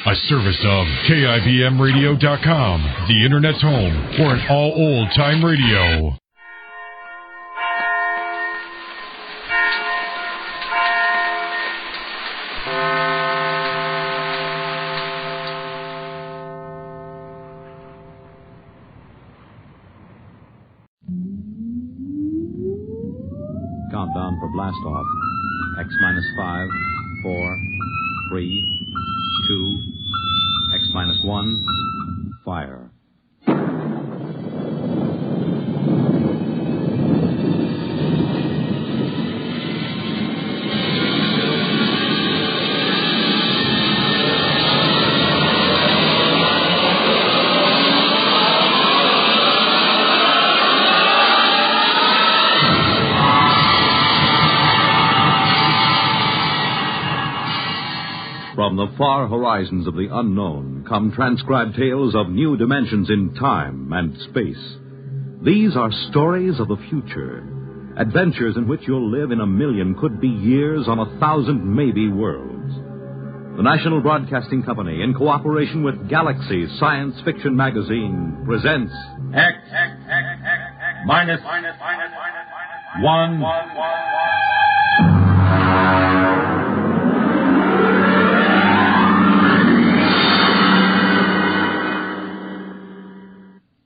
A service of KIBMradio.com, the Internet's home for an all old-time radio. Countdown for blast off. X minus 5, 4, 3, 2, X minus 1, fire. From the far horizons of the unknown come transcribed tales of new dimensions in time and space. These are stories of the future, adventures in which you'll live in a million, could be years, on 1,000 maybe worlds. The National Broadcasting Company, in cooperation with Galaxy Science Fiction Magazine, presents X minus 1.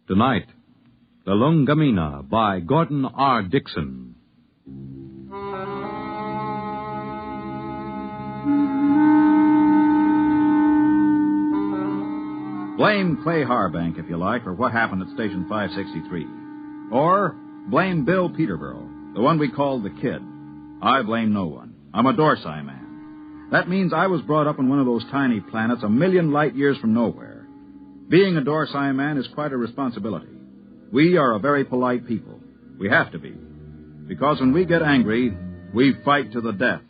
Tonight, Lulungameena by Gordon R. Dixon. Blame Clay Harbank, if you like, for what happened at Station 563. Or blame Bill Peterborough, the one we called the Kid. I blame no one. I'm a Dorsai man. That means I was brought up on one of those tiny planets a million light years from nowhere. Being a Dorsai man is quite a responsibility. We are a very polite people. We have to be. Because when we get angry, we fight to the death.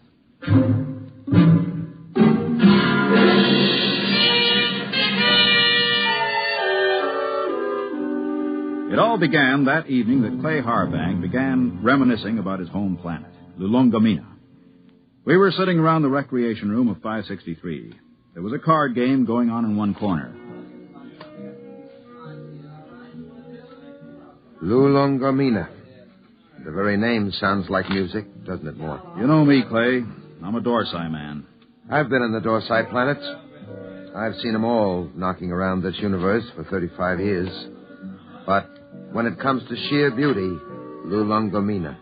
It all began that evening that Clay Harbank began reminiscing about his home planet, Lulungameena. We were sitting around the recreation room of 563. There was a card game going on in one corner. Lulungameena. The very name sounds like music, doesn't it, Mort? You know me, Clay. I'm a Dorsai man. I've been in the Dorsai planets. I've seen them all knocking around this universe for 35 years. But when it comes to sheer beauty, Lulungameena.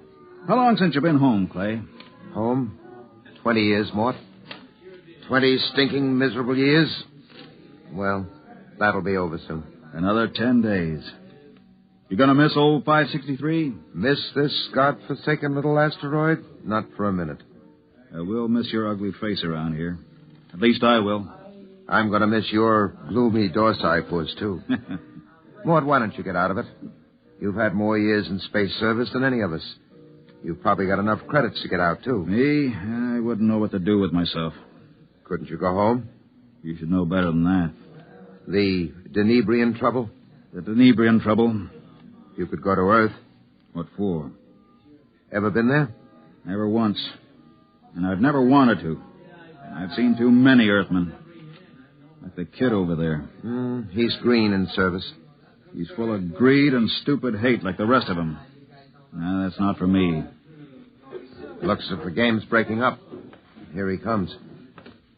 How long since you've been home, Clay? Home? 20 years, Mort. 20 stinking, miserable years. Well, that'll be over soon. Another 10 days. You gonna miss old 563? Miss this godforsaken little asteroid? Not for a minute. We'll miss your ugly face around here. At least I will. I'm gonna miss your gloomy Dorsai puss, too. Mort, why don't you get out of it? You've had more years in space service than any of us. You've probably got enough credits to get out, too. Me? I wouldn't know what to do with myself. Couldn't you go home? You should know better than that. The Denebrian trouble? The Denebrian trouble? You could go to Earth. What for? Ever been there? Never once. And I've never wanted to. I've seen too many Earthmen. Like the Kid over there. He's green in service. He's full of greed and stupid hate like the rest of them. No, that's not for me. Looks as if the game's breaking up. Here he comes.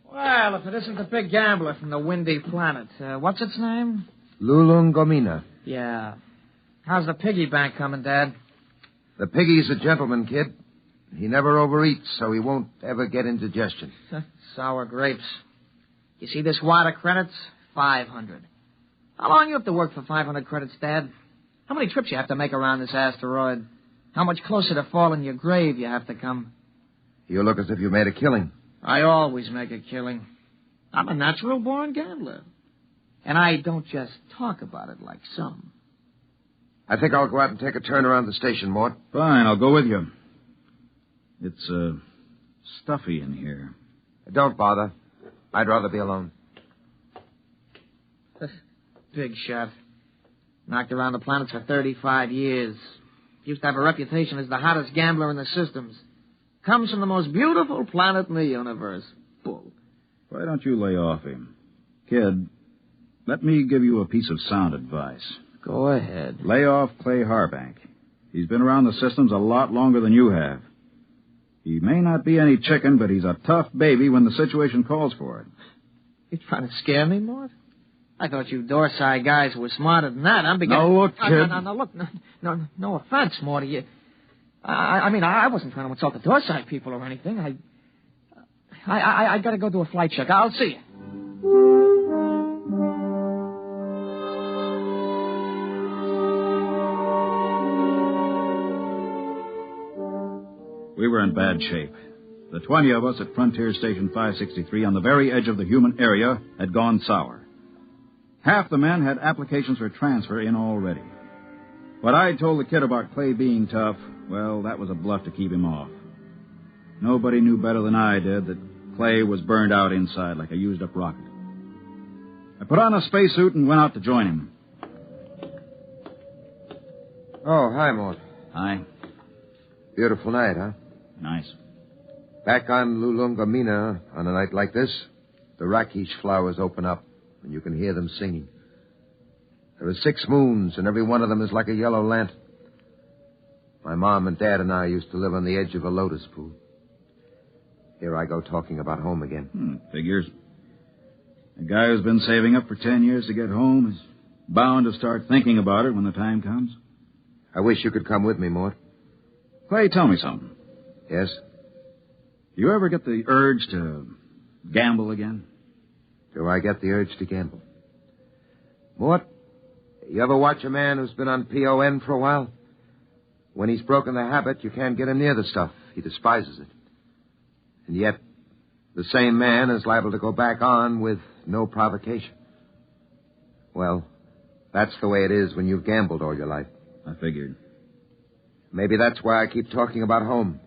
Well, if it isn't the big gambler from the windy planet. What's its name? Lulungameena. Yeah. How's the piggy bank coming, Dad? The piggy's a gentleman, Kid. He never overeats, so he won't ever get indigestion. Sour grapes. You see this wad of credits? 500. How long you have to work for 500 credits, Dad? How many trips you have to make around this asteroid? How much closer to fall in your grave you have to come? You look as if you made a killing. I always make a killing. I'm a natural-born gambler. And I don't just talk about it like some. I think I'll go out and take a turn around the station, Mort. Fine, I'll go with you. It's, stuffy in here. Don't bother. I'd rather be alone. Big shot. Knocked around the planets for 35 years. Used to have a reputation as the hottest gambler in the systems. Comes from the most beautiful planet in the universe. Bull. Why don't you lay off him? Kid, let me give you a piece of sound advice. Go ahead. Lay off Clay Harbank. He's been around the systems a lot longer than you have. He may not be any chicken, but he's a tough baby when the situation calls for it. You trying to scare me, Mort? I thought you Dorsai guys were smarter than that. I'm beginning... No, look, kid. No, look. No offense, Morty. I wasn't trying to insult the Dorsai people or anything. I got to go do a flight check. I'll see you. We were in bad shape. The 20 of us at Frontier Station 563 on the very edge of the human area had gone sour. Half the men had applications for transfer in already. What I told the kid about Clay being tough, well, that was a bluff to keep him off. Nobody knew better than I did that Clay was burned out inside like a used-up rocket. I put on a spacesuit and went out to join him. Oh, hi, Mort. Hi. Beautiful night, huh? Nice. Back on Lulungameena, on a night like this, the rakish flowers open up, and you can hear them singing. There are 6 moons, and every one of them is like a yellow lantern. My mom and dad and I used to live on the edge of a lotus pool. Here I go talking about home again. Figures. A guy who's been saving up for 10 years to get home is bound to start thinking about it when the time comes. I wish you could come with me, Mort. Clay, tell me something. Yes? Do you ever get the urge to gamble again? Do I get the urge to gamble? Mort, you ever watch a man who's been on PON for a while? When he's broken the habit, you can't get him near the stuff. He despises it. And yet, the same man is liable to go back on with no provocation. Well, that's the way it is when you've gambled all your life. I figured. Maybe that's why I keep talking about home.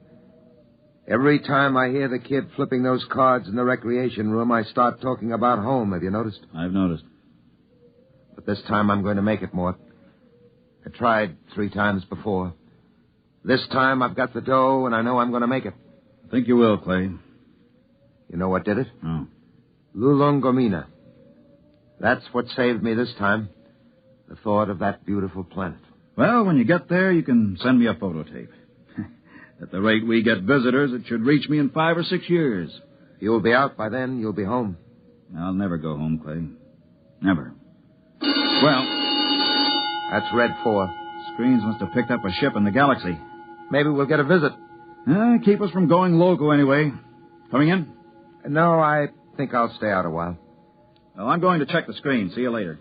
Every time I hear the kid flipping those cards in the recreation room, I start talking about home. Have you noticed? I've noticed. But this time I'm going to make it, Mort. I tried 3 times before. This time I've got the dough, and I know I'm going to make it. I think you will, Clay. You know what did it? Oh. Lulungameena. That's what saved me this time. The thought of that beautiful planet. Well, when you get there, you can send me a photo tape. At the rate we get visitors, it should reach me in 5 or 6 years. You'll be out by then. You'll be home. I'll never go home, Clay. Never. Well... That's Red 4. Screens must have picked up a ship in the galaxy. Maybe we'll get a visit. Keep us from going loco anyway. Coming in? No, I think I'll stay out a while. Well, I'm going to check the screen. See you later.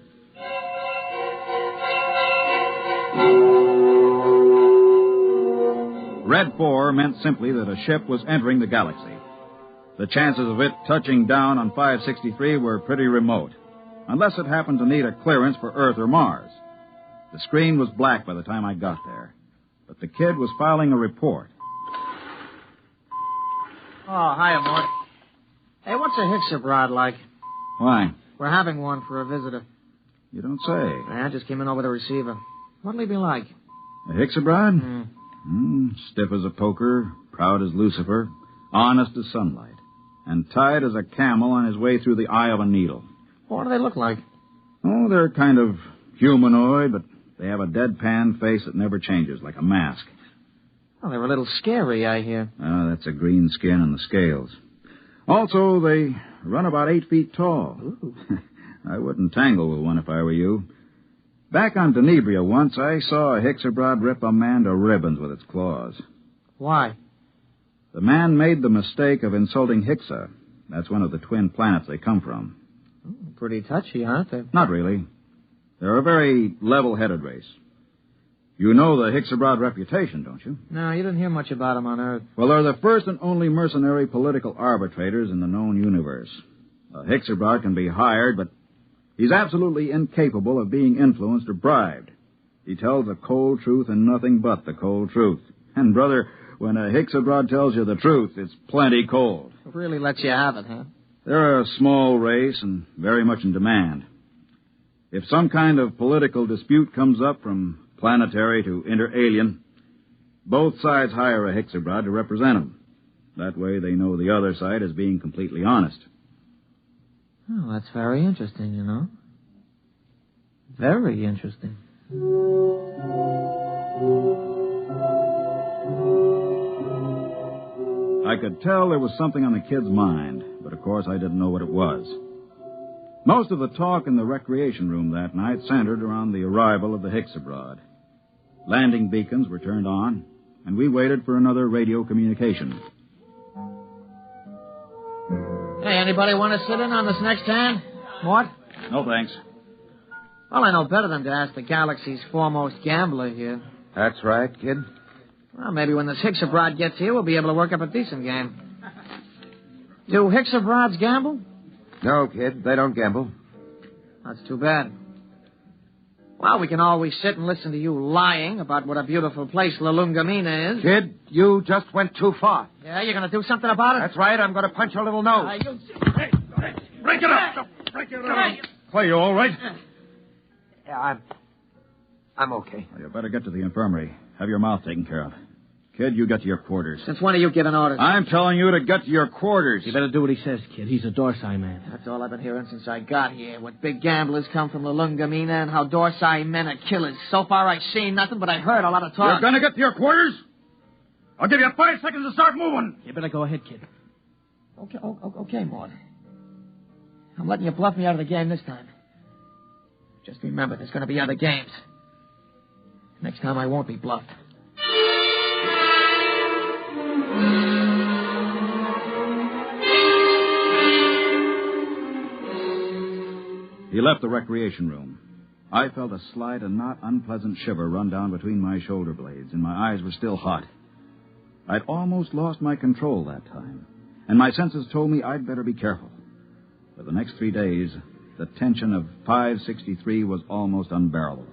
Red 4 meant simply that a ship was entering the galaxy. The chances of it touching down on 563 were pretty remote, unless it happened to need a clearance for Earth or Mars. The screen was black by the time I got there, but the kid was filing a report. Oh, hiya, Mort. Hey, what's a Hixabrod like? Why? We're having one for a visitor. You don't say. I just came in over the receiver. What'll he be like? A Hixabrod? Stiff as a poker, proud as Lucifer, honest as sunlight, and tight as a camel on his way through the eye of a needle. What do they look like? Oh, they're kind of humanoid, but they have a deadpan face that never changes, like a mask. Well, they're a little scary, I hear. Oh, that's a green skin and the scales. Also, they run about 8 feet tall. Ooh. I wouldn't tangle with one if I were you. Back on Denebria once, I saw a Hixabrod rip a man to ribbons with its claws. Why? The man made the mistake of insulting Hixa. That's one of the twin planets they come from. Pretty touchy, aren't they? Not really. They're a very level-headed race. You know the Hixabrod reputation, don't you? No, you didn't hear much about them on Earth. Well, they're the first and only mercenary political arbitrators in the known universe. A Hixabrod can be hired, but he's absolutely incapable of being influenced or bribed. He tells the cold truth and nothing but the cold truth. And, brother, when a Hixabrod tells you the truth, it's plenty cold. It really lets you have it, huh? They're a small race and very much in demand. If some kind of political dispute comes up from planetary to inter-alien, both sides hire a Hixabrod to represent them. That way they know the other side is being completely honest. Oh, that's very interesting, you know. Very interesting. I could tell there was something on the kid's mind, but of course I didn't know what it was. Most of the talk in the recreation room that night centered around the arrival of the Hicks abroad. Landing beacons were turned on, and we waited for another radio communication. Hey, anybody want to sit in on this next hand? What? No, thanks. Well, I know better than to ask the galaxy's foremost gambler here. That's right, kid. Well, maybe when this Hicks abroad gets here, we'll be able to work up a decent game. Do Hicks abroads gamble? No, kid, they don't gamble. That's too bad. Well, we can always sit and listen to you lying about what a beautiful place Lulungameena is. Kid, you just went too far. Yeah, you're going to do something about it? That's right, I'm going to punch your little nose. Hey, break it up. Break it up. Clay, you all right? Yeah, I'm okay. Well, you better get to the infirmary. Have your mouth taken care of. Kid, you get to your quarters. Since when are you giving orders? I'm telling you to get to your quarters. You better do what he says, kid. He's a Dorsai man. That's all I've been hearing since I got here. What big gamblers come from Lulungameena and how Dorsai men are killers. So far, I've seen nothing, but I heard a lot of talk. You're going to get to your quarters? I'll give you 5 seconds to start moving. You better go ahead, kid. Okay, Maud. I'm letting you bluff me out of the game this time. Just remember, there's going to be other games. Next time, I won't be bluffed. He left the recreation room. I felt a slight and not unpleasant shiver run down between my shoulder blades, and my eyes were still hot. I'd almost lost my control that time, and my senses told me I'd better be careful. For the next 3 days, the tension of 563 was almost unbearable.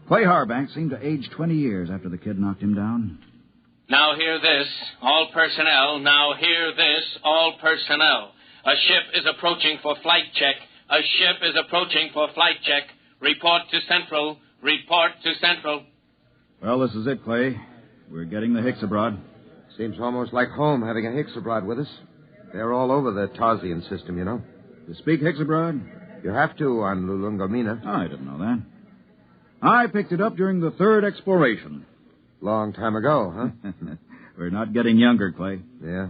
Clay Harbank seemed to age 20 years after the kid knocked him down. Now hear this, all personnel. Now hear this, all personnel. A ship is approaching for flight check. A ship is approaching for flight check. Report to Central. Report to Central. Well, this is it, Clay. We're getting the Hicks abroad. Seems almost like home having a Hicks abroad with us. They're all over the Tarsian system, you know. You speak Hicks abroad? You have to on Lulungameena. Oh, I didn't know that. I picked it up during the 3rd exploration. Long time ago, huh? We're not getting younger, Clay. Yeah.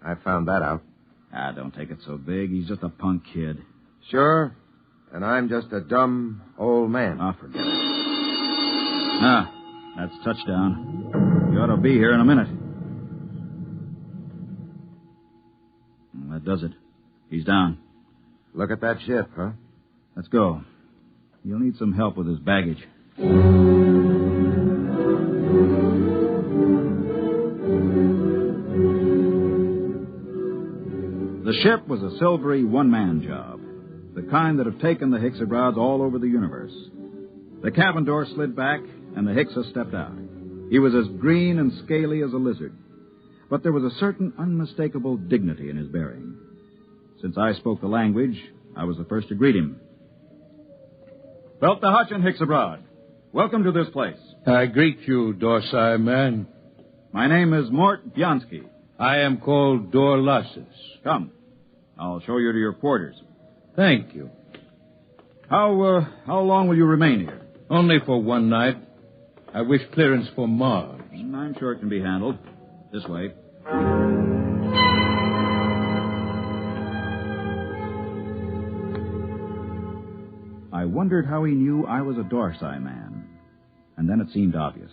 I found that out. Ah, don't take it so big. He's just a punk kid. Sure. And I'm just a dumb old man. Oh, forget it. Ah, that's touchdown. You ought to be here in a minute. Well, that does it. He's down. Look at that ship, huh? Let's go. You'll need some help with his baggage. The ship was a silvery one-man job, the kind that have taken the Hicks abroads all over the universe. The cabin door slid back, and the Hickses stepped out. He was as green and scaly as a lizard, but there was a certain unmistakable dignity in his bearing. Since I spoke the language, I was the first to greet him. Belt the Hutch and Hicks abroad. Welcome to this place. I greet you, Dorsai man. My name is Mort Bianski. I am called Dorlassus. Come. I'll show you to your quarters. Thank you. How long will you remain here? Only for one night. I wish clearance for Mars. I'm sure it can be handled. This way. I wondered how he knew I was a Dorsai man. And then it seemed obvious.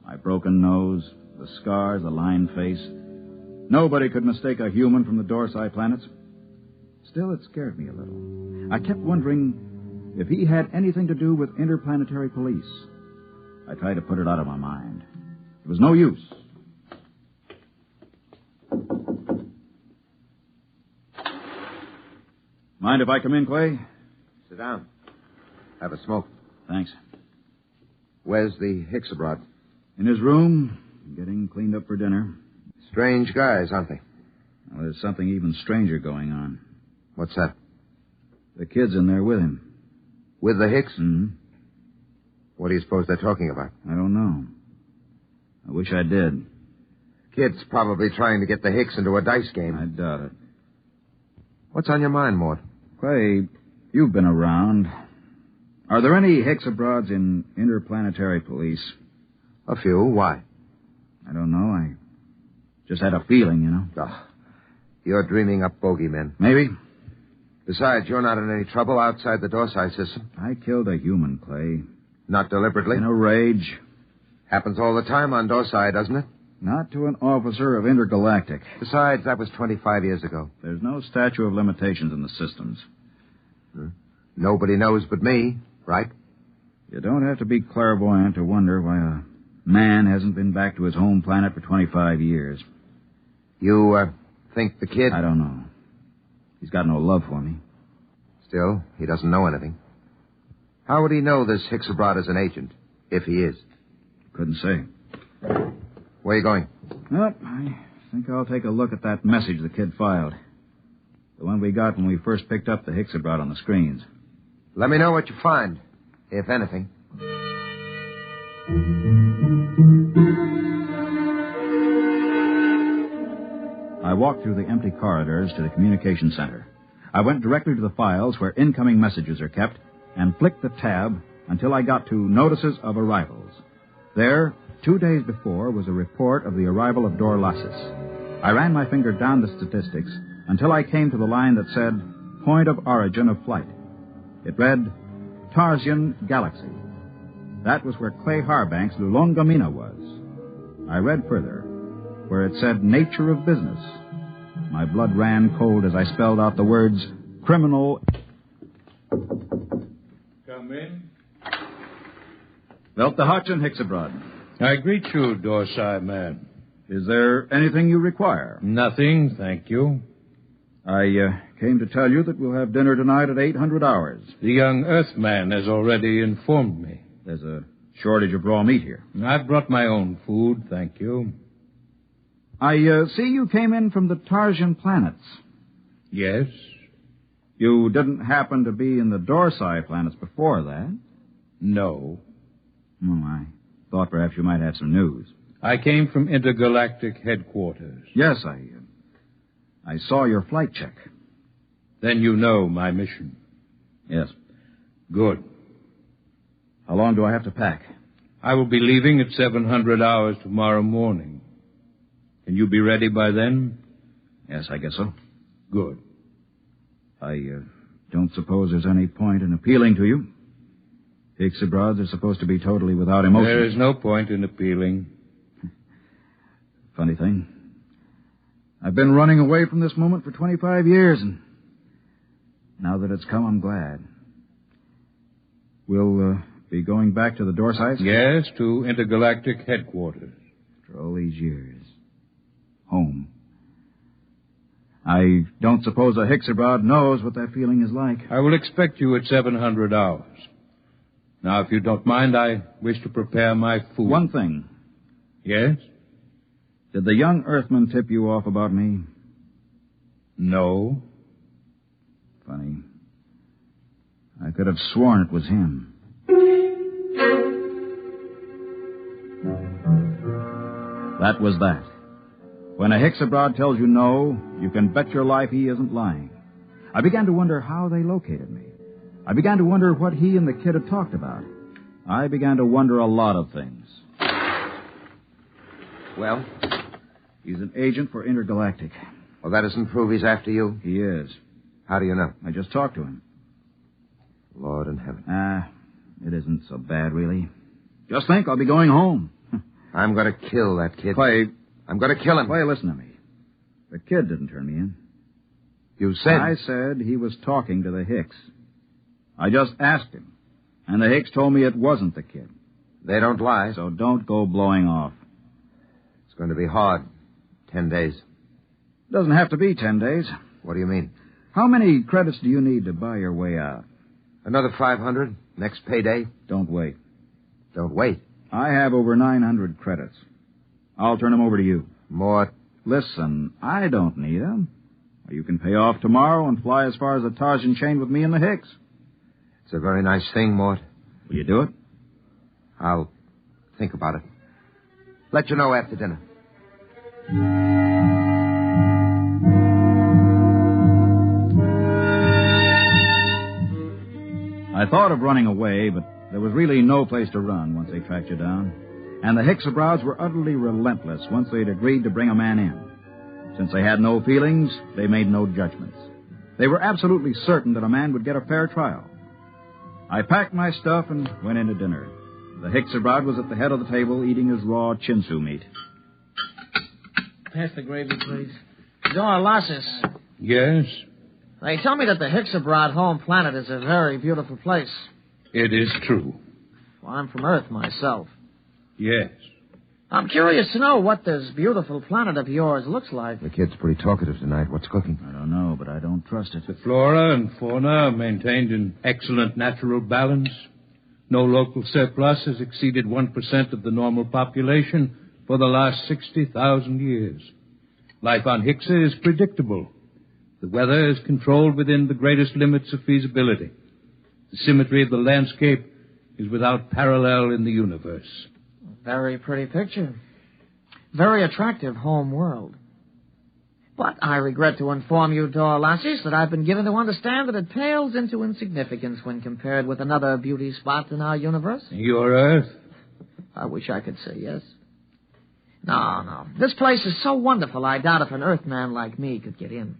My broken nose, the scars, the lined face. Nobody could mistake a human from the Dorsai planets. Still, it scared me a little. I kept wondering if he had anything to do with interplanetary police. I tried to put it out of my mind. It was no use. Mind if I come in, Clay? Sit down. Have a smoke. Thanks. Where's the Hicks abroad? In his room, getting cleaned up for dinner. Strange guys, aren't they? Well, there's something even stranger going on. What's that? The kid's in there with him. With the Hicks? Mm-hmm. What do you suppose they're talking about? I don't know. I wish I did. Kid's probably trying to get the Hicks into a dice game. I doubt it. What's on your mind, Mort? Clay, you've been around. Are there any Hicks abroads in interplanetary police? A few. Why? I don't know. I just had a feeling, you know. Oh, you're dreaming up bogeymen. Maybe. Besides, you're not in any trouble outside the Dorsai system. I killed a human, Clay. Not deliberately. In a rage. Happens all the time on Dorsai, doesn't it? Not to an officer of Intergalactic. Besides, that was 25 years ago. There's no statute of limitations in the systems. Nobody knows but me, right? You don't have to be clairvoyant to wonder why a man hasn't been back to his home planet for 25 years. You, think the kid... I don't know. He's got no love for me. Still, he doesn't know anything. How would he know this Hicks abroad is an agent, if he is? Couldn't say. Where are you going? Well, I think I'll take a look at that message the kid filed. The one we got when we first picked up the Hicks abroad on the screens. Let me know what you find, if anything. I walked through the empty corridors to the communication center. I went directly to the files where incoming messages are kept and flicked the tab until I got to Notices of Arrivals. There, 2 days before, was a report of the arrival of Dorlasis. I ran my finger down the statistics until I came to the line that said, Point of Origin of Flight. It read, Tarsian Galaxy. That was where Clay Harbank's Lulungameena was. I read further, where it said Nature of Business. My blood ran cold as I spelled out the words criminal. Come in. Belt the Hutch and Hicks abroad. I greet you, Dorsai man. Is there anything you require? Nothing, thank you. I came to tell you that we'll have dinner tonight at 800 hours. The young Earthman has already informed me. There's a shortage of raw meat here. I've brought my own food, thank you. I see you came in from the Tarsian planets. Yes? You didn't happen to be in the Dorsai planets before that? No. Oh, I thought perhaps you might have some news. I came from intergalactic headquarters. Yes, I saw your flight check. Then you know my mission. Yes. Good. How long do I have to pack? I will be leaving at 700 hours tomorrow morning. Can you be ready by then? Yes, I guess so. Good. I don't suppose there's any point in appealing to you. Hicks abroads are supposed to be totally without emotion. There is no point in appealing. Funny thing. I've been running away from this moment for 25 years, and now that it's come, I'm glad. We'll be going back to the Dorsites? Yes, to intergalactic headquarters. After all these years. Home. I don't suppose a Hicks abroad knows what that feeling is like. I will expect you at 700 hours. Now, if you don't mind, I wish to prepare my food. One thing. Yes? Did the young Earthman tip you off about me? No. Funny. I could have sworn it was him. That was that. When a Hicks abroad tells you no, you can bet your life he isn't lying. I began to wonder how they located me. I began to wonder what he and the kid had talked about. I began to wonder a lot of things. Well? He's an agent for Intergalactic. Well, that doesn't prove he's after you. He is. How do you know? I just talked to him. Lord in heaven. It isn't so bad, really. Just think, I'll be going home. I'm going to kill that kid. Clay. I'm going to kill him. Clay, listen to me. The kid didn't turn me in. You said... I said he was talking to the Hicks. I just asked him. And the Hicks told me it wasn't the kid. They don't lie. So don't go blowing off. It's going to be hard. 10 days. Doesn't have to be 10 days. What do you mean? How many credits do you need to buy your way out? Another 500? Next payday? Don't wait. Don't wait. I have over 900 credits. I'll turn them over to you. Mort. Listen, I don't need them. You can pay off tomorrow and fly as far as the Tarsian chain with me and the Hicks. It's a very nice thing, Mort. Will you do it? I'll think about it. Let you know after dinner. I thought of running away, but there was really no place to run once they tracked you down. And the Hicksabrods were utterly relentless once they'd agreed to bring a man in. Since they had no feelings, they made no judgments. They were absolutely certain that a man would get a fair trial. I packed my stuff and went in to dinner. The Hickabrod was at the head of the table eating his raw chinsu meat. Pass the gravy, please. Dorlasis. Yes? They tell me that the Hickabrod home planet is a very beautiful place. It is true. Well, I'm from Earth myself. Yes. I'm curious to know what this beautiful planet of yours looks like. The kid's pretty talkative tonight. What's cooking? I don't know, but I don't trust it. The flora and fauna are maintained in excellent natural balance. No local surplus has exceeded 1% of the normal population for the last 60,000 years. Life on Hixa is predictable. The weather is controlled within the greatest limits of feasibility. The symmetry of the landscape is without parallel in the universe. Very pretty picture. Very attractive home world. But I regret to inform you, Dorlasis, that I've been given to understand that it pales into insignificance when compared with another beauty spot in our universe. Your Earth? I wish I could say yes. No. This place is so wonderful, I doubt if an Earthman like me could get in.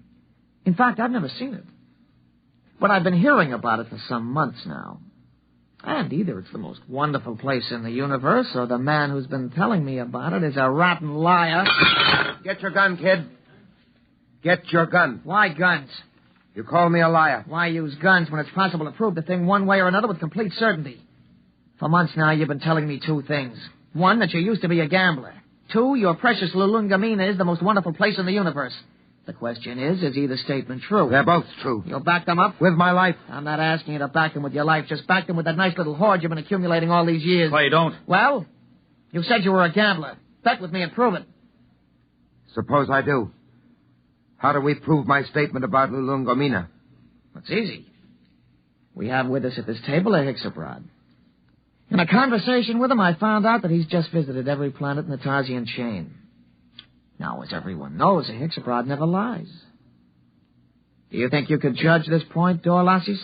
In fact, I've never seen it. But I've been hearing about it for some months now. And either it's the most wonderful place in the universe, or the man who's been telling me about it is a rotten liar. Get your gun, kid. Get your gun. Why guns? You call me a liar. Why use guns when it's possible to prove the thing one way or another with complete certainty? For months now, you've been telling me two things. One, that you used to be a gambler. Two, your precious Lulungameena is the most wonderful place in the universe. The question is either statement true? They're both true. You'll back them up? With my life. I'm not asking you to back them with your life. Just back them with that nice little hoard you've been accumulating all these years. Clay, don't. Well, you said you were a gambler. Bet with me and prove it. Suppose I do. How do we prove my statement about Lulungameena? It's easy. We have with us at this table a Hickabrod. In a conversation with him, I found out that he's just visited every planet in the Tarsian chain. Now, as everyone knows, a Hickabrod never lies. Do you think you could judge this point, Dorlasis?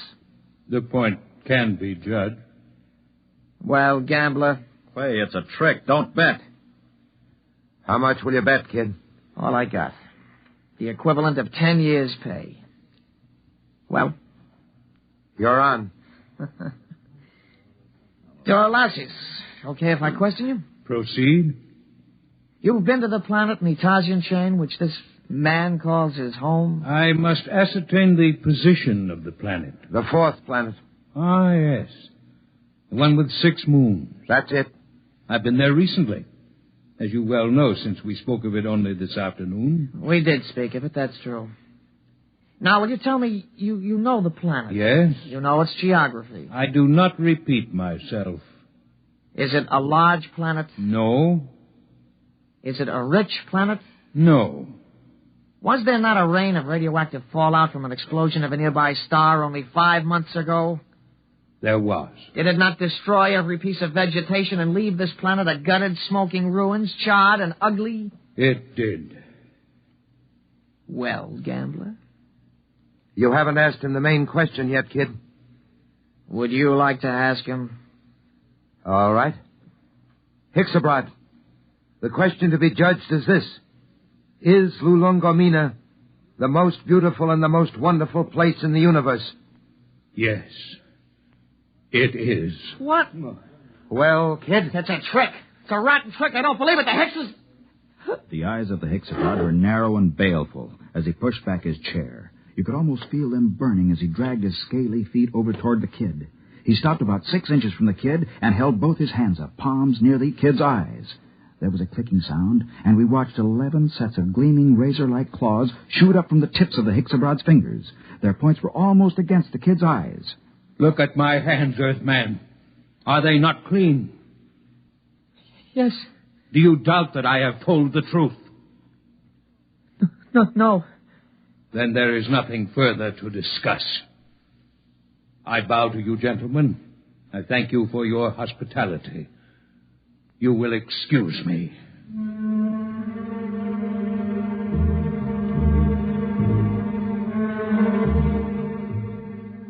The point can be judged. Well, gambler. Clay, it's a trick. Don't bet. How much will you bet, kid? All I got. The equivalent of 10 years' pay. Well? You're on. Dorlasis, okay if I question you? Proceed. You've been to the planet in the Tarsian chain, which this man calls his home? I must ascertain the position of the planet. The fourth planet. Ah, yes. The one with 6 moons. That's it. I've been there recently. As you well know, since we spoke of it only this afternoon. We did speak of it, that's true. Now, will you tell me, you know the planet? Yes. You know its geography? I do not repeat myself. Is it a large planet? No. Is it a rich planet? No. Was there not a rain of radioactive fallout from an explosion of a nearby star only 5 months ago? There was. Did it not destroy every piece of vegetation and leave this planet a gutted, smoking ruins, charred and ugly? It did. Well, gambler? You haven't asked him the main question yet, kid. Would you like to ask him? All right. Hickabrod, the question to be judged is this. Is Lulungameena the most beautiful and the most wonderful place in the universe? Yes. It is. What? Well, kid? That's a trick. It's a rotten trick. I don't believe it. The Hicks is... The eyes of the Hickabrod were narrow and baleful as he pushed back his chair. You could almost feel them burning as he dragged his scaly feet over toward the kid. He stopped about 6 inches from the kid and held both his hands up, palms near the kid's eyes. There was a clicking sound, and we watched 11 sets of gleaming razor-like claws shoot up from the tips of the Hicksabrod's fingers. Their points were almost against the kid's eyes. Look at my hands, Earthman. Are they not clean? Yes. Do you doubt that I have told the truth? No. Then there is nothing further to discuss. I bow to you, gentlemen. I thank you for your hospitality. You will excuse me.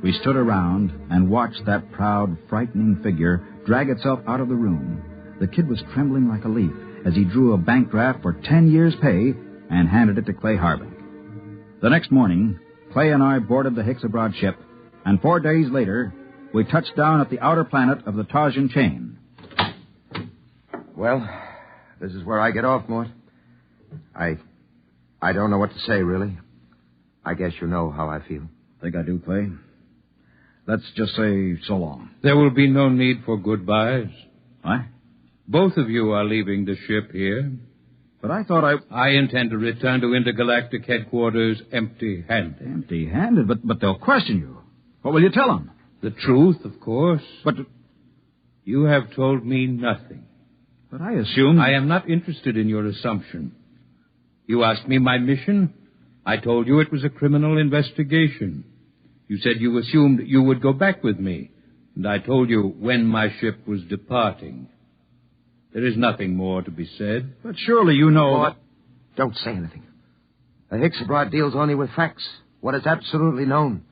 We stood around and watched that proud, frightening figure drag itself out of the room. The kid was trembling like a leaf as he drew a bank draft for 10 years' pay and handed it to Clay Harbank. The next morning, Clay and I boarded the Hicks Abroad ship, and 4 days later, we touched down at the outer planet of the Tarsian chain. Well, this is where I get off, Mort. I don't know what to say, really. I guess you know how I feel. I think I do, Clay. Let's just say so long. There will be no need for goodbyes. What? Both of you are leaving the ship here. But I thought I intend to return to intergalactic headquarters empty-handed. Empty-handed? But they'll question you. What will you tell them? The truth, of course. But you have told me nothing. But I assumed... I am not interested in your assumption. You asked me my mission. I told you it was a criminal investigation. You said you assumed you would go back with me, and I told you when my ship was departing. There is nothing more to be said. But surely you know... What? Don't say anything. The Hicks Abroad deals only with facts, what is absolutely known.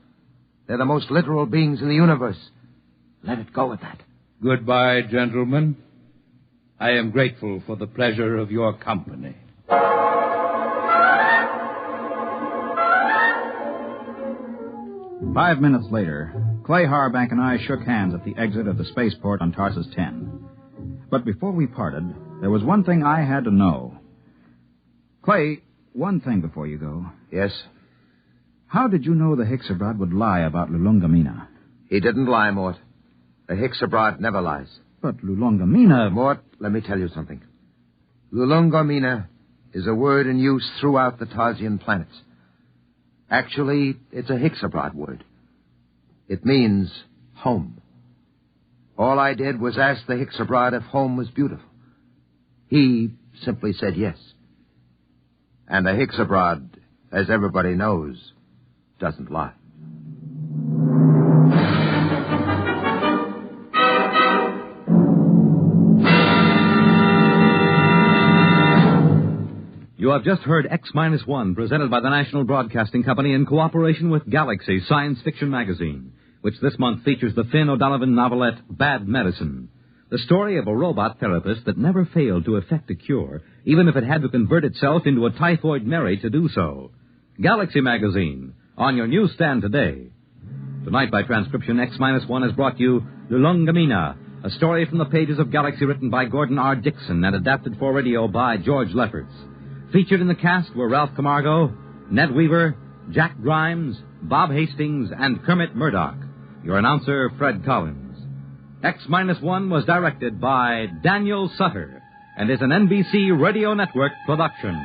They're the most literal beings in the universe. Let it go at that. Goodbye, gentlemen. I am grateful for the pleasure of your company. 5 minutes later, Clay Harbank and I shook hands at the exit of the spaceport on Tarsus 10. But before we parted, there was one thing I had to know. Clay, one thing before you go. Yes? How did you know the Hicks Abroad would lie about Lulungameena? He didn't lie, Mort. The Hicks Abroad never lies. But Lulungameena... Mort, let me tell you something. Lulungameena is a word in use throughout the Tarsian planets. Actually, it's a Hicks Abroad word. It means home. All I did was ask the Hicks Abroad if home was beautiful. He simply said yes. And the Hicks Abroad, as everybody knows, doesn't lie. You have just heard X-1, presented by the National Broadcasting Company in cooperation with Galaxy Science Fiction Magazine, which this month features the Finn O'Donovan novelette Bad Medicine, the story of a robot therapist that never failed to effect a cure, even if it had to convert itself into a typhoid Mary to do so. Galaxy Magazine, on your newsstand today. Tonight, by transcription, X-1 has brought you Lulungameena, a story from the pages of Galaxy written by Gordon R. Dixon and adapted for radio by George Lefferts. Featured in the cast were Ralph Camargo, Ned Weaver, Jack Grimes, Bob Hastings, and Kermit Murdoch. Your announcer, Fred Collins. X-1 was directed by Daniel Sutter and is an NBC Radio Network production.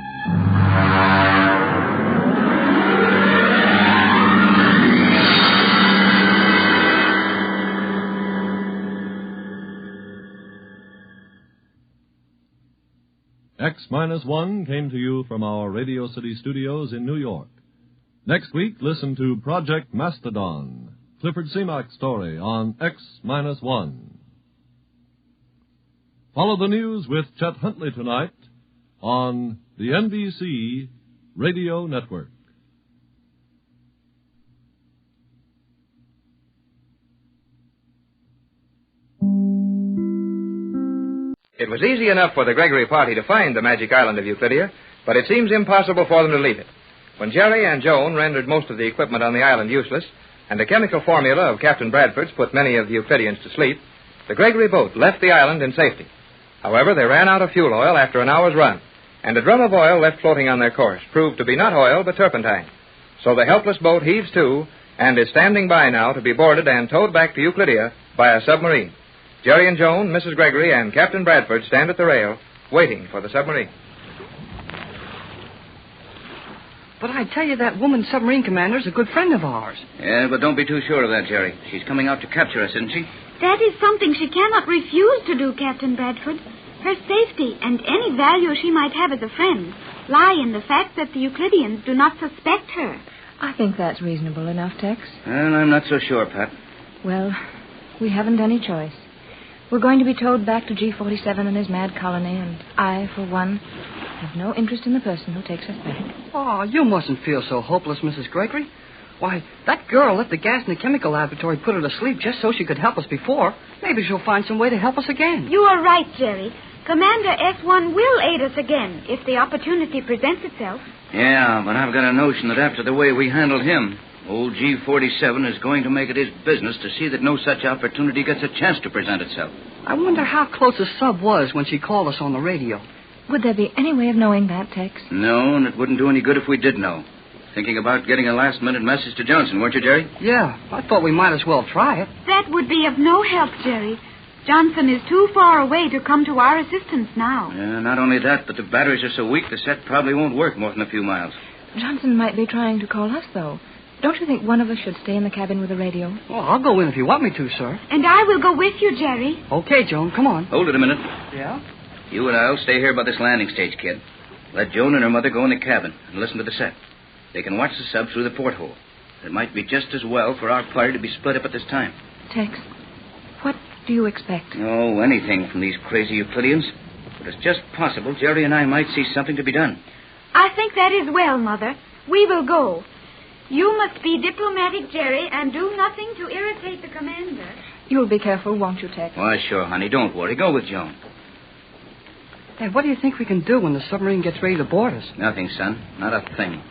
X-1 came to you from our Radio City studios in New York. Next week, listen to Project Mastodon, Clifford Seamak's story on X-1. Follow the news with Chet Huntley tonight on the NBC Radio Network. It was easy enough for the Gregory party to find the magic island of Euclidia, but it seems impossible for them to leave it. When Jerry and Joan rendered most of the equipment on the island useless, and the chemical formula of Captain Bradford's put many of the Euclidians to sleep, the Gregory boat left the island in safety. However, they ran out of fuel oil after an hour's run, and a drum of oil left floating on their course proved to be not oil but turpentine. So the helpless boat heaves to and is standing by now to be boarded and towed back to Euclidia by a submarine. Jerry and Joan, Mrs. Gregory, and Captain Bradford stand at the rail, waiting for the submarine. But I tell you, that woman submarine commander's a good friend of ours. Yeah, but don't be too sure of that, Jerry. She's coming out to capture us, isn't she? That is something she cannot refuse to do, Captain Bradford. Her safety and any value she might have as a friend lie in the fact that the Euclidians do not suspect her. I think that's reasonable enough, Tex. Well, I'm not so sure, Pat. Well, we haven't any choice. We're going to be towed back to G47 and his mad colony, and I, for one, have no interest in the person who takes us back. Oh, you mustn't feel so hopeless, Mrs. Gregory. Why, that girl let the gas in the chemical laboratory put her to sleep just so she could help us before. Maybe she'll find some way to help us again. You are right, Jerry. Commander S1 will aid us again if the opportunity presents itself. Yeah, but I've got a notion that after the way we handled him, old G47 is going to make it his business to see that no such opportunity gets a chance to present itself. I wonder how close the sub was when she called us on the radio. Would there be any way of knowing that, Tex? No, and it wouldn't do any good if we did know. Thinking about getting a last-minute message to Johnson, weren't you, Jerry? Yeah, I thought we might as well try it. That would be of no help, Jerry. Johnson is too far away to come to our assistance now. Yeah, not only that, but the batteries are so weak the set probably won't work more than a few miles. Johnson might be trying to call us, though. Don't you think one of us should stay in the cabin with the radio? Well, I'll go in if you want me to, sir. And I will go with you, Jerry. Okay, Joan, come on. Hold it a minute. Yeah? You and I'll stay here by this landing stage, kid. Let Joan and her mother go in the cabin and listen to the set. They can watch the sub through the porthole. It might be just as well for our party to be split up at this time. Tex, what do you expect? Oh, anything from these crazy Euclideans. But it's just possible Jerry and I might see something to be done. I think that is well, Mother. We will go. You must be diplomatic, Jerry, and do nothing to irritate the commander. You'll be careful, won't you, Tex? Why, sure, honey. Don't worry. Go with Joan. Dad, what do you think we can do when the submarine gets ready to board us? Nothing, son. Not a thing.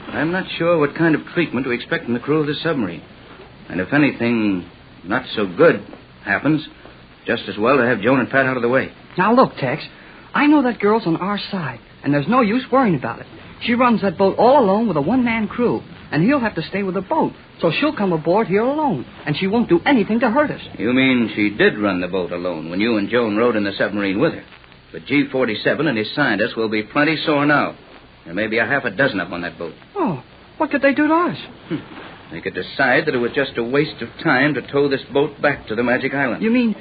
I'm not sure what kind of treatment to expect from the crew of the submarine. And if anything not so good happens, just as well to have Joan and Pat out of the way. Now, look, Tex. I know that girl's on our side, and there's no use worrying about it. She runs that boat all alone with a one-man crew, and he'll have to stay with the boat, so she'll come aboard here alone, and she won't do anything to hurt us. You mean she did run the boat alone when you and Joan rode in the submarine with her? But G47 and his scientists will be plenty sore now. There may be a half a dozen up on that boat. Oh, what could they do to us? They could decide that it was just a waste of time to tow this boat back to the Magic Island. You mean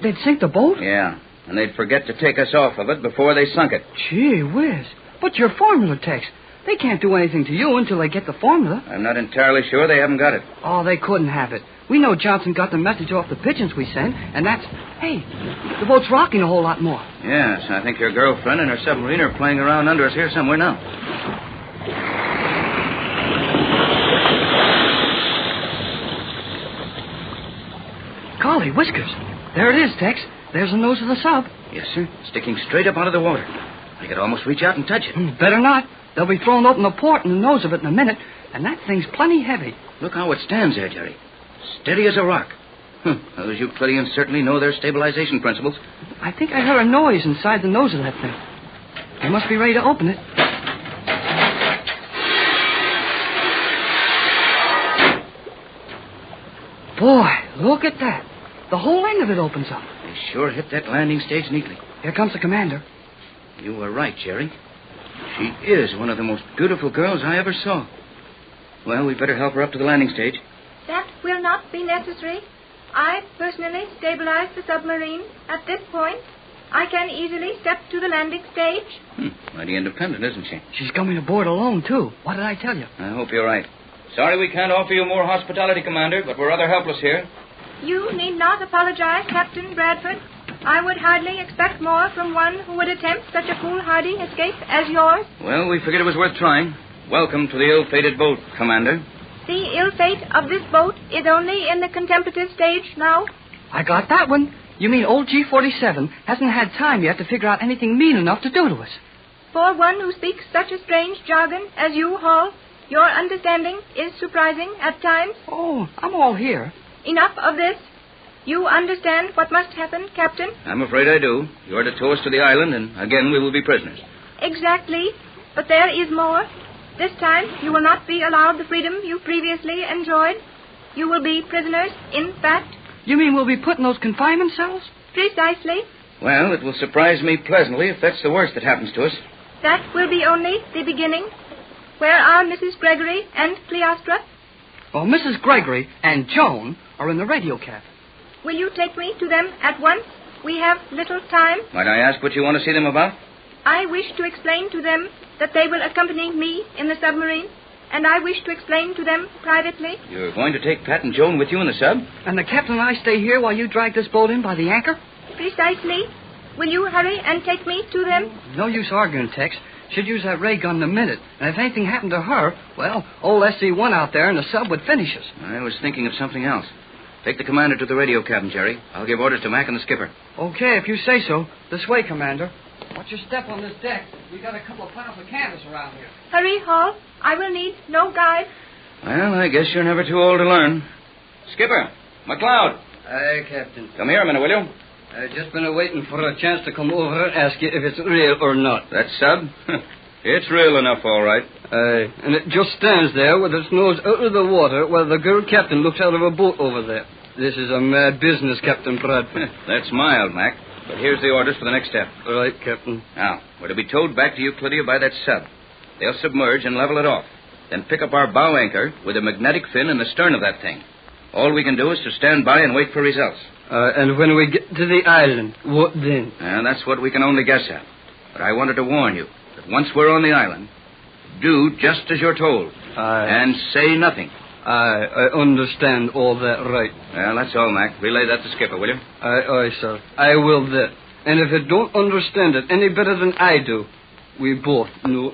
they'd sink the boat? Yeah, and they'd forget to take us off of it before they sunk it. Gee whiz. What's your formula, Tex? They can't do anything to you until they get the formula. I'm not entirely sure they haven't got it. Oh, they couldn't have it. We know Johnson got the message off the pigeons we sent, and that's... Hey, the boat's rocking a whole lot more. Yes, I think your girlfriend and her submarine are playing around under us here somewhere now. Golly whiskers. There it is, Tex. There's the nose of the sub. Yes, sir. Sticking straight up out of the water. I could almost reach out and touch it. Better not. They'll be throwing open the port and the nose of it in a minute, and that thing's plenty heavy. Look how it stands there, Jerry. Steady as a rock. Those Euclideans certainly know their stabilization principles. I think I heard a noise inside the nose of that thing. They must be ready to open it. Boy, look at that. The whole end of it opens up. They sure hit that landing stage neatly. Here comes the commander. You were right, Jerry. She is one of the most beautiful girls I ever saw. Well, we'd better help her up to the landing stage. That will not be necessary. I personally stabilized the submarine. At this point, I can easily step to the landing stage. Mighty independent, isn't she? She's coming aboard alone, too. What did I tell you? I hope you're right. Sorry we can't offer you more hospitality, Commander, but we're rather helpless here. You need not apologize, Captain Bradford. I would hardly expect more from one who would attempt such a foolhardy escape as yours. Well, we figured it was worth trying. Welcome to the ill-fated boat, Commander. The ill fate of this boat is only in the contemplative stage now. I got that one. You mean old G47 hasn't had time yet to figure out anything mean enough to do to us? For one who speaks such a strange jargon as you, Hall, your understanding is surprising at times. Oh, I'm all here. Enough of this. You understand what must happen, Captain? I'm afraid I do. You're to tow us to the island, and again we will be prisoners. Exactly. But there is more. This time, you will not be allowed the freedom you previously enjoyed. You will be prisoners, in fact. You mean we'll be put in those confinement cells? Precisely. Well, it will surprise me pleasantly if that's the worst that happens to us. That will be only the beginning. Where are Mrs. Gregory and Cleostra? Well, Mrs. Gregory and Joan are in the radio cabin. Will you take me to them at once? We have little time. Might I ask what you want to see them about? I wish to explain to them that they will accompany me in the submarine, and I wish to explain to them privately. You're going to take Pat and Joan with you in the sub? And the captain and I stay here while you drag this boat in by the anchor? Precisely. Will you hurry and take me to them? No use arguing, Tex. she'd use that ray gun in a minute. And if anything happened to her, well, old SC-1 out there in the sub would finish us. I was thinking of something else. Take the commander to the radio cabin, Jerry. I'll give orders to Mac and the skipper. Okay, if you say so. This way, Commander. Watch your step on this deck. We got a couple of piles of canvas around here. Hurry, Hall. I will need no guide. Well, I guess you're never too old to learn. Skipper, McLeod. Aye, Captain. Come here a minute, will you? I've just been waiting for a chance to come over and ask you if it's real or not. That sub? It's real enough, all right. Aye, and it just stands there with its nose out of the water while the girl captain looks out of a boat over there. This is a mad business, Captain Bradford. That's mild, Mac. But here's the orders for the next step. All right, Captain. Now, we're to be towed back to Euclidia by that sub. They'll submerge and level it off. Then pick up our bow anchor with a magnetic fin in the stern of that thing. All we can do is to stand by and wait for results. And when we get to the island, what then? That's what we can only guess at. But I wanted to warn you that once we're on the island, do just as you're told. And say nothing. I understand all that right. Well, that's all, Mac. Relay that to Skipper, will you? Aye, sir. I will that. And if you don't understand it any better than I do, we both know.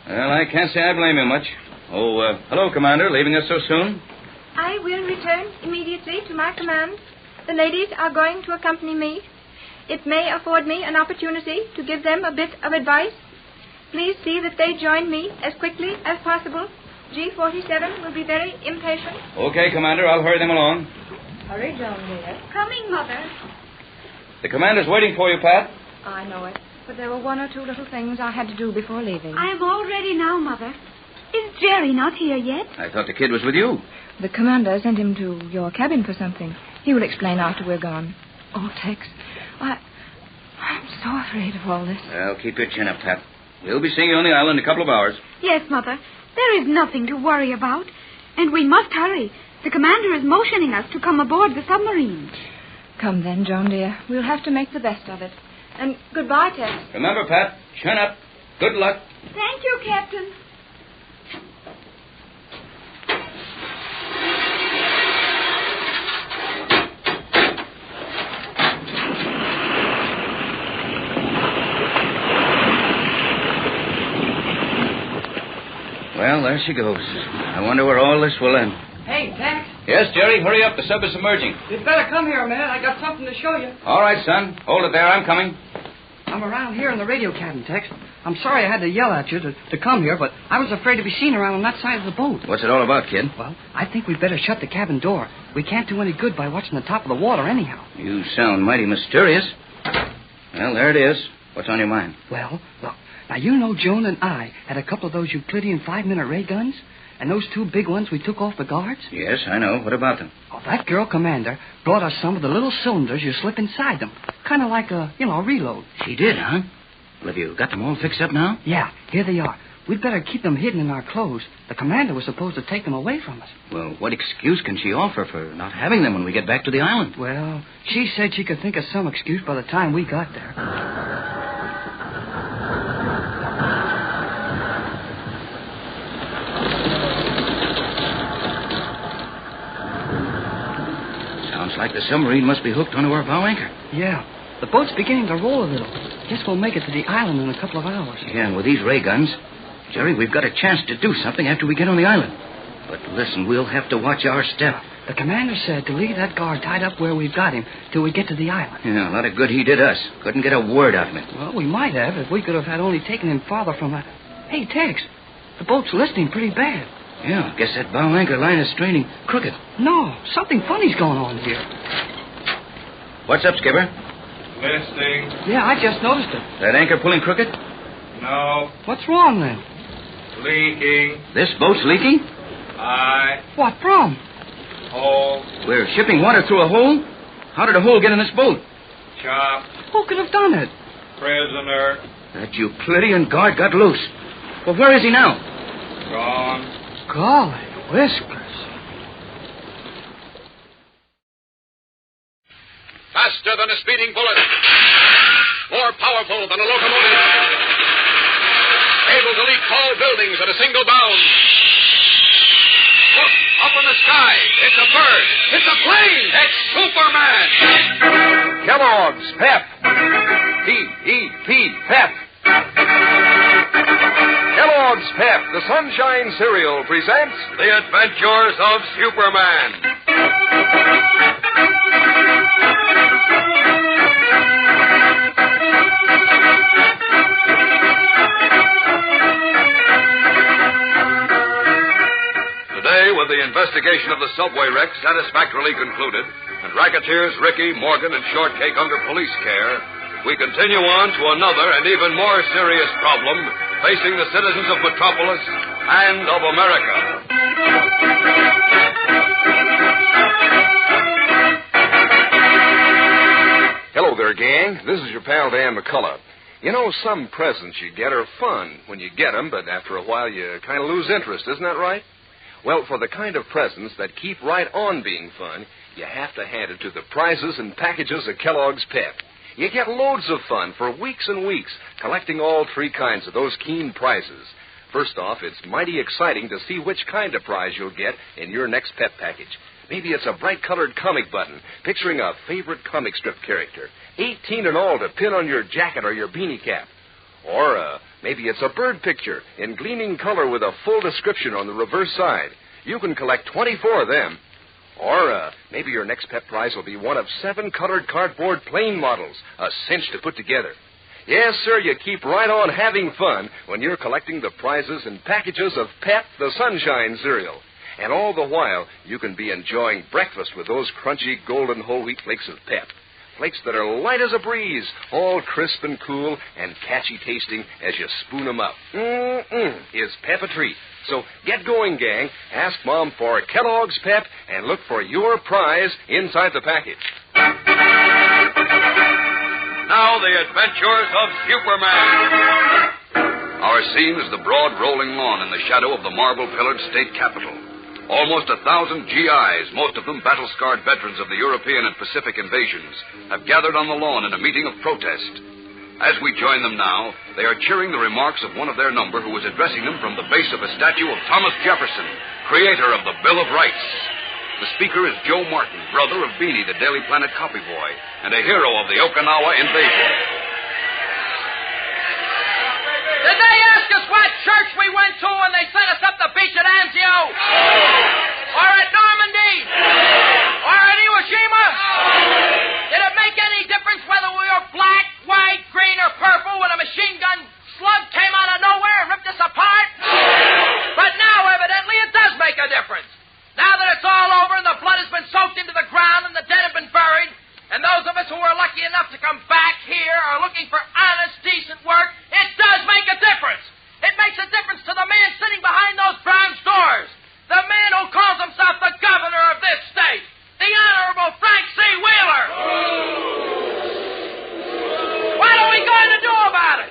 Well, I can't say I blame you much. Oh, hello, Commander. Leaving us so soon? I will return immediately to my command. The ladies are going to accompany me. It may afford me an opportunity to give them a bit of advice. Please see that they join me as quickly as possible. G47 will be very impatient. Okay, Commander. I'll hurry them along. Hurry, Joan, dear. Coming, Mother. The Commander's waiting for you, Pat. I know it. But there were one or two little things I had to do before leaving. I am all ready now, Mother. Is Jerry not here yet? I thought the kid was with you. The commander sent him to your cabin for something. He will explain after we're gone. Oh, Tex, I'm so afraid of all this. Well, keep your chin up, Pat. We'll be seeing you on the island in a couple of hours. Yes, Mother. There is nothing to worry about. And we must hurry. The commander is motioning us to come aboard the submarine. Come then, Joan, dear. We'll have to make the best of it. And goodbye, Tex. Remember, Pat, chin up. Good luck. Thank you, Captain. Well, there she goes. I wonder where all this will end. Hey, Tex. Yes, Jerry, hurry up. The sub is submerging. You'd better come here a minute. I got something to show you. All right, son. Hold it there. I'm coming. I'm around here in the radio cabin, Tex. I'm sorry I had to yell at you to come here, but I was afraid to be seen around on that side of the boat. What's it all about, kid? Well, I think we'd better shut the cabin door. We can't do any good by watching the top of the water anyhow. You sound mighty mysterious. Well, there it is. What's on your mind? Well, look. Now, you know Joan and I had a couple of those Euclidean 5-minute ray guns? And those two big ones we took off the guards? Yes, I know. What about them? Oh, that girl commander brought us some of the little cylinders you slip inside them. Kind of like a reload. She did, huh? Well, have you got them all fixed up now? Yeah, here they are. We'd better keep them hidden in our clothes. The commander was supposed to take them away from us. Well, what excuse can she offer for not having them when we get back to the island? Well, she said she could think of some excuse by the time we got there. Sounds like the submarine must be hooked onto our bow anchor. Yeah. The boat's beginning to roll a little. Guess we'll make it to the island in a couple of hours. Yeah, and with these ray guns, Jerry, we've got a chance to do something after we get on the island. But listen, we'll have to watch our step. The commander said to leave that guard tied up where we've got him till we get to the island. Yeah, a lot of good he did us. Couldn't get a word out of him. Well, we might have if we could have had only taken him farther from the... Hey, Tex, the boat's listing pretty bad. Yeah, guess that bow anchor line is straining crooked. No, something funny's going on here. What's up, Skipper? Listing. Yeah, I just noticed it. That anchor pulling crooked? No. What's wrong, then? Leaking. This boat's leaking? Aye. What from? Hole. We're shipping water through a hole? How did a hole get in this boat? Chop. Who could have done it? Prisoner. That Euclidean guard got loose. Well, where is he now? Gone. Golly whiskers. Faster than a speeding bullet. More powerful than a locomotive. Able to leap tall buildings at a single bound. Look, up in the sky. It's a bird. It's a plane. It's Superman. Kellogg's Pep. P-E-P, Pep. Pep, the Sunshine Cereal, presents The Adventures of Superman. Today, with the investigation of the subway wreck satisfactorily concluded, and racketeers Ricky, Morgan, and Shortcake under police care, we continue on to another and even more serious problem facing the citizens of Metropolis and of America. Hello there, gang. This is your pal Dan McCullough. You know, some presents you get are fun when you get them, but after a while you kind of lose interest, isn't that right? Well, for the kind of presents that keep right on being fun, you have to hand it to the prizes and packages of Kellogg's Pep. You get loads of fun for weeks and weeks, collecting all three kinds of those keen prizes. First off, it's mighty exciting to see which kind of prize you'll get in your next Pep package. Maybe it's a bright-colored comic button picturing a favorite comic strip character, 18 in all to pin on your jacket or your beanie cap. Or maybe it's a bird picture in gleaming color with a full description on the reverse side. You can collect 24 of them. Or maybe your next Pep prize will be one of 7 colored cardboard plane models, a cinch to put together. Yes, sir, you keep right on having fun when you're collecting the prizes and packages of Pep, the Sunshine Cereal. And all the while, you can be enjoying breakfast with those crunchy golden whole wheat flakes of Pep. Flakes that are light as a breeze, all crisp and cool and catchy tasting as you spoon them up. Is Pep a treat? So get going, gang. Ask Mom for Kellogg's Pep and look for your prize inside the package. Now, The Adventures of Superman. Our scene is the broad rolling lawn in the shadow of the marble-pillared state capitol. Almost 1,000 GIs, most of them battle-scarred veterans of the European and Pacific invasions, have gathered on the lawn in a meeting of protest. As we join them now, they are cheering the remarks of one of their number who is addressing them from the base of a statue of Thomas Jefferson, creator of the Bill of Rights. The speaker is Joe Martin, brother of Beanie, the Daily Planet copy boy, and a hero of the Okinawa invasion. Did they ask us what church we went to when they sent us up the beach at Anzio? Or at Normandy? Or at Iwo Jima? Did it make any difference whether we were black, white, green, or purple when a machine gun slug came out of nowhere and ripped us apart? But now, evidently, it does make a difference. Now that it's all over and the blood has been soaked into the ground and the dead have been buried, and those of us who were lucky enough to come back here are looking for honest, decent work, it does make a difference. It makes a difference to the man sitting behind those bronze doors, the man who calls himself the governor of this state, the Honorable Frank C. Wheeler. What are we going to do about it?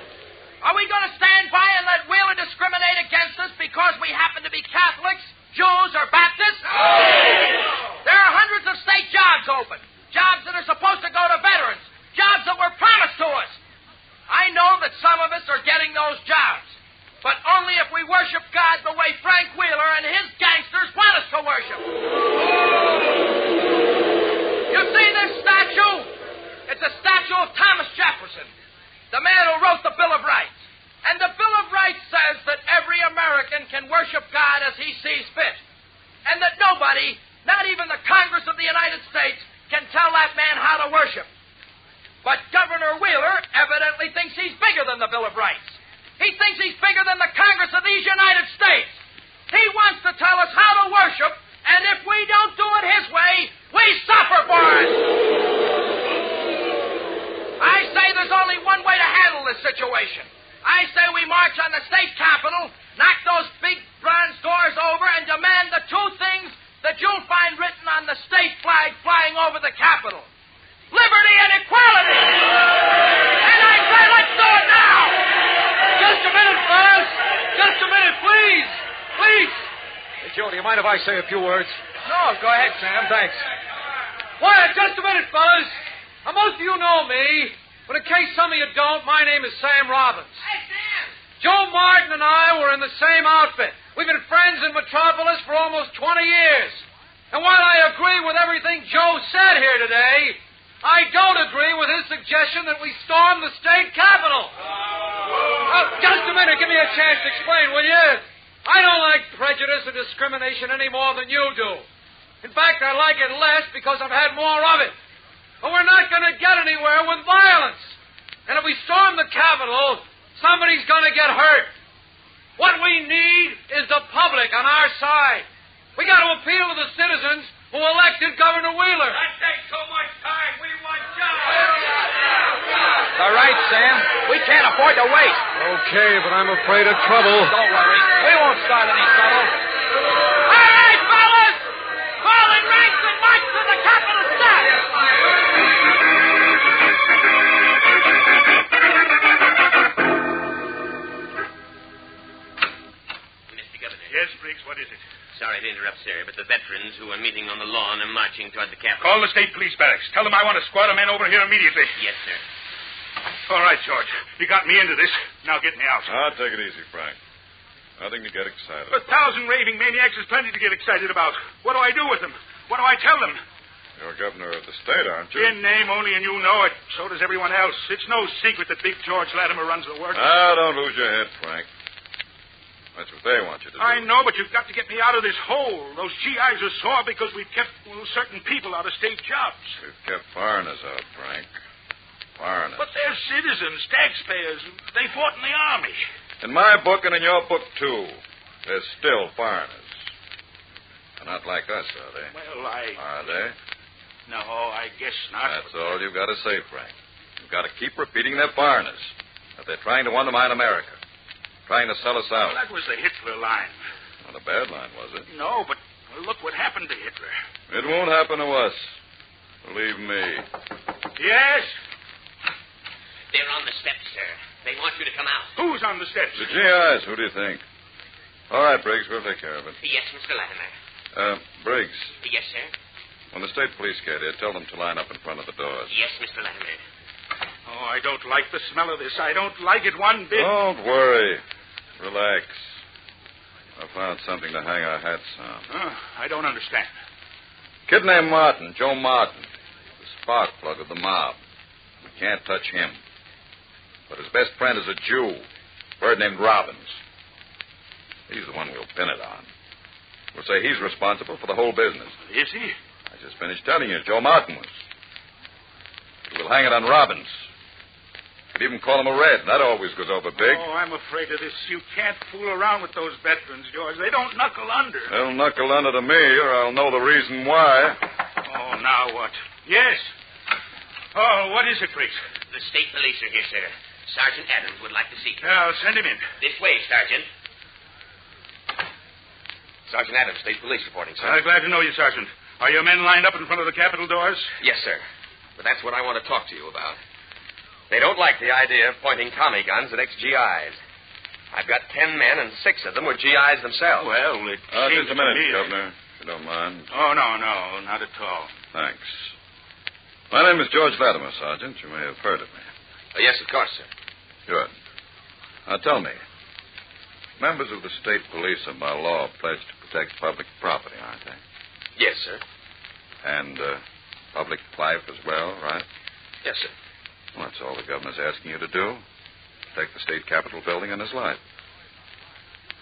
Are we going to stand by and let Wheeler discriminate against us because we happen to be Catholics, Jews, or Baptists? There are hundreds of state jobs open. Jobs that are supposed to go to veterans. Jobs that were promised to us. I know that some of us are getting those jobs. But only if we worship God the way Frank Wheeler and his gangsters want us to worship. You see this statue? It's a statue of Thomas Jefferson, the man who wrote the Bill of Rights. And the Bill of Rights says that every American can worship God as he sees fit. And that nobody, not even the Congress of the United States, can tell that man how to worship. But Governor Wheeler evidently thinks he's bigger than the Bill of Rights. He thinks he's bigger than the Congress of these United States. He wants to tell us how to worship, and if we don't do it his way, we suffer for it. I say there's only one way to handle this situation. I say we march on the state capitol, knock those big bronze doors over, and demand the two things that you'll find written on the state flag flying over the Capitol. Liberty and equality! And I say let's do it now! Just a minute, fellas! Just a minute, please! Please! Hey, Joe, do you mind if I say a few words? No, go ahead, Sam, thanks. Quiet, just a minute, fellas. Now, most of you know me, but in case some of you don't, my name is Sam Robbins. Hey, Sam! Joe Martin and I were in the same outfit. We've been friends in Metropolis for almost 20 years. And while I agree with everything Joe said here today, I don't agree with his suggestion that we storm the state capitol. Oh, just a minute. Give me a chance to explain, will you? I don't like prejudice and discrimination any more than you do. In fact, I like it less because I've had more of it. But we're not going to get anywhere with violence. And if we storm the Capitol, somebody's going to get hurt. What we need is the public on our side. We got to appeal to the citizens who elected Governor Wheeler. That takes so much time. We want jobs. All right, Sam. We can't afford to wait. Okay, but I'm afraid of trouble. Don't worry. We won't start any trouble. All right, fellas! Fall in ranks and march to the Capitol steps! Mr. Governor. Yes, Briggs, what is it? Sorry to interrupt, sir, but the veterans who are meeting on the lawn are marching toward the Capitol. Call the state police barracks. Tell them I want a squad of men over here immediately. Yes, sir. All right, George. You got me into this. Now get me out. Take it easy, Frank. Nothing to get excited 1,000 raving maniacs is plenty to get excited about. What do I do with them? What do I tell them? You're governor of the state, aren't you? In name only, and you know it. So does everyone else. It's no secret that big George Latimer runs the works. Don't lose your head, Frank. That's what they want you to do. I know, but you've got to get me out of this hole. Those GIs are sore because we've kept certain people out of state jobs. We've kept foreigners out, Frank. Foreigners. But they're citizens, taxpayers. They fought in the army. In my book and in your book, too, they're still foreigners. They're not like us, are they? Well, Are they? No, I guess not. That's all you've got to say, Frank. You've got to keep repeating they're foreigners. That they're trying to undermine America. Trying to sell us out. Well, that was the Hitler line. Not a bad line, was it? No, but look what happened to Hitler. It won't happen to us. Believe me. Yes? They're on the steps, sir. They want you to come out. Who's on the steps? The GIs, who do you think? All right, Briggs, we'll take care of it. Yes, Mr. Latimer. Briggs, Yes, sir. when the state police get here, tell them to line up in front of the doors. Yes, Mr. Latimer. Oh, I don't like the smell of this. I don't like it one bit. Don't worry. Relax. I found something to hang our hats on. I don't understand. Kid named Martin, Joe Martin. The spark plug of the mob. We can't touch him. But his best friend is a Jew, a bird named Robbins. He's the one we'll pin it on. We'll say he's responsible for the whole business. Is he? I just finished telling you, Joe Martin was. We'll hang it on Robbins. Could even call him a red. That always goes over big. Oh, I'm afraid of this. You can't fool around with those veterans, George. They don't knuckle under. They'll knuckle under to me, or I'll know the reason why. Oh, now what? Yes. Oh, what is it, Briggs? The state police are here, sir. Sergeant Adams would like to see you. I'll send him in. This way, Sergeant. Sergeant Adams, state police reporting, sir. I'm glad to know you, Sergeant. Are your men lined up in front of the Capitol doors? Yes, sir. But that's what I want to talk to you about. They don't like the idea of pointing Tommy guns at ex-GIs. I've got 10 men, and 6 of them were GIs themselves. Well, it seems just a minute, to me... Governor, if you don't mind. Oh, no, not at all. Thanks. My name is George Latimer, Sergeant. You may have heard of me. Yes, of course, sir. Good. Now, tell me, members of the state police are by law pledged to protect public property, aren't they? Yes, sir. And public life as well, right? Yes, sir. Well, that's all the governor's asking you to do. Protect the state capitol building and his life.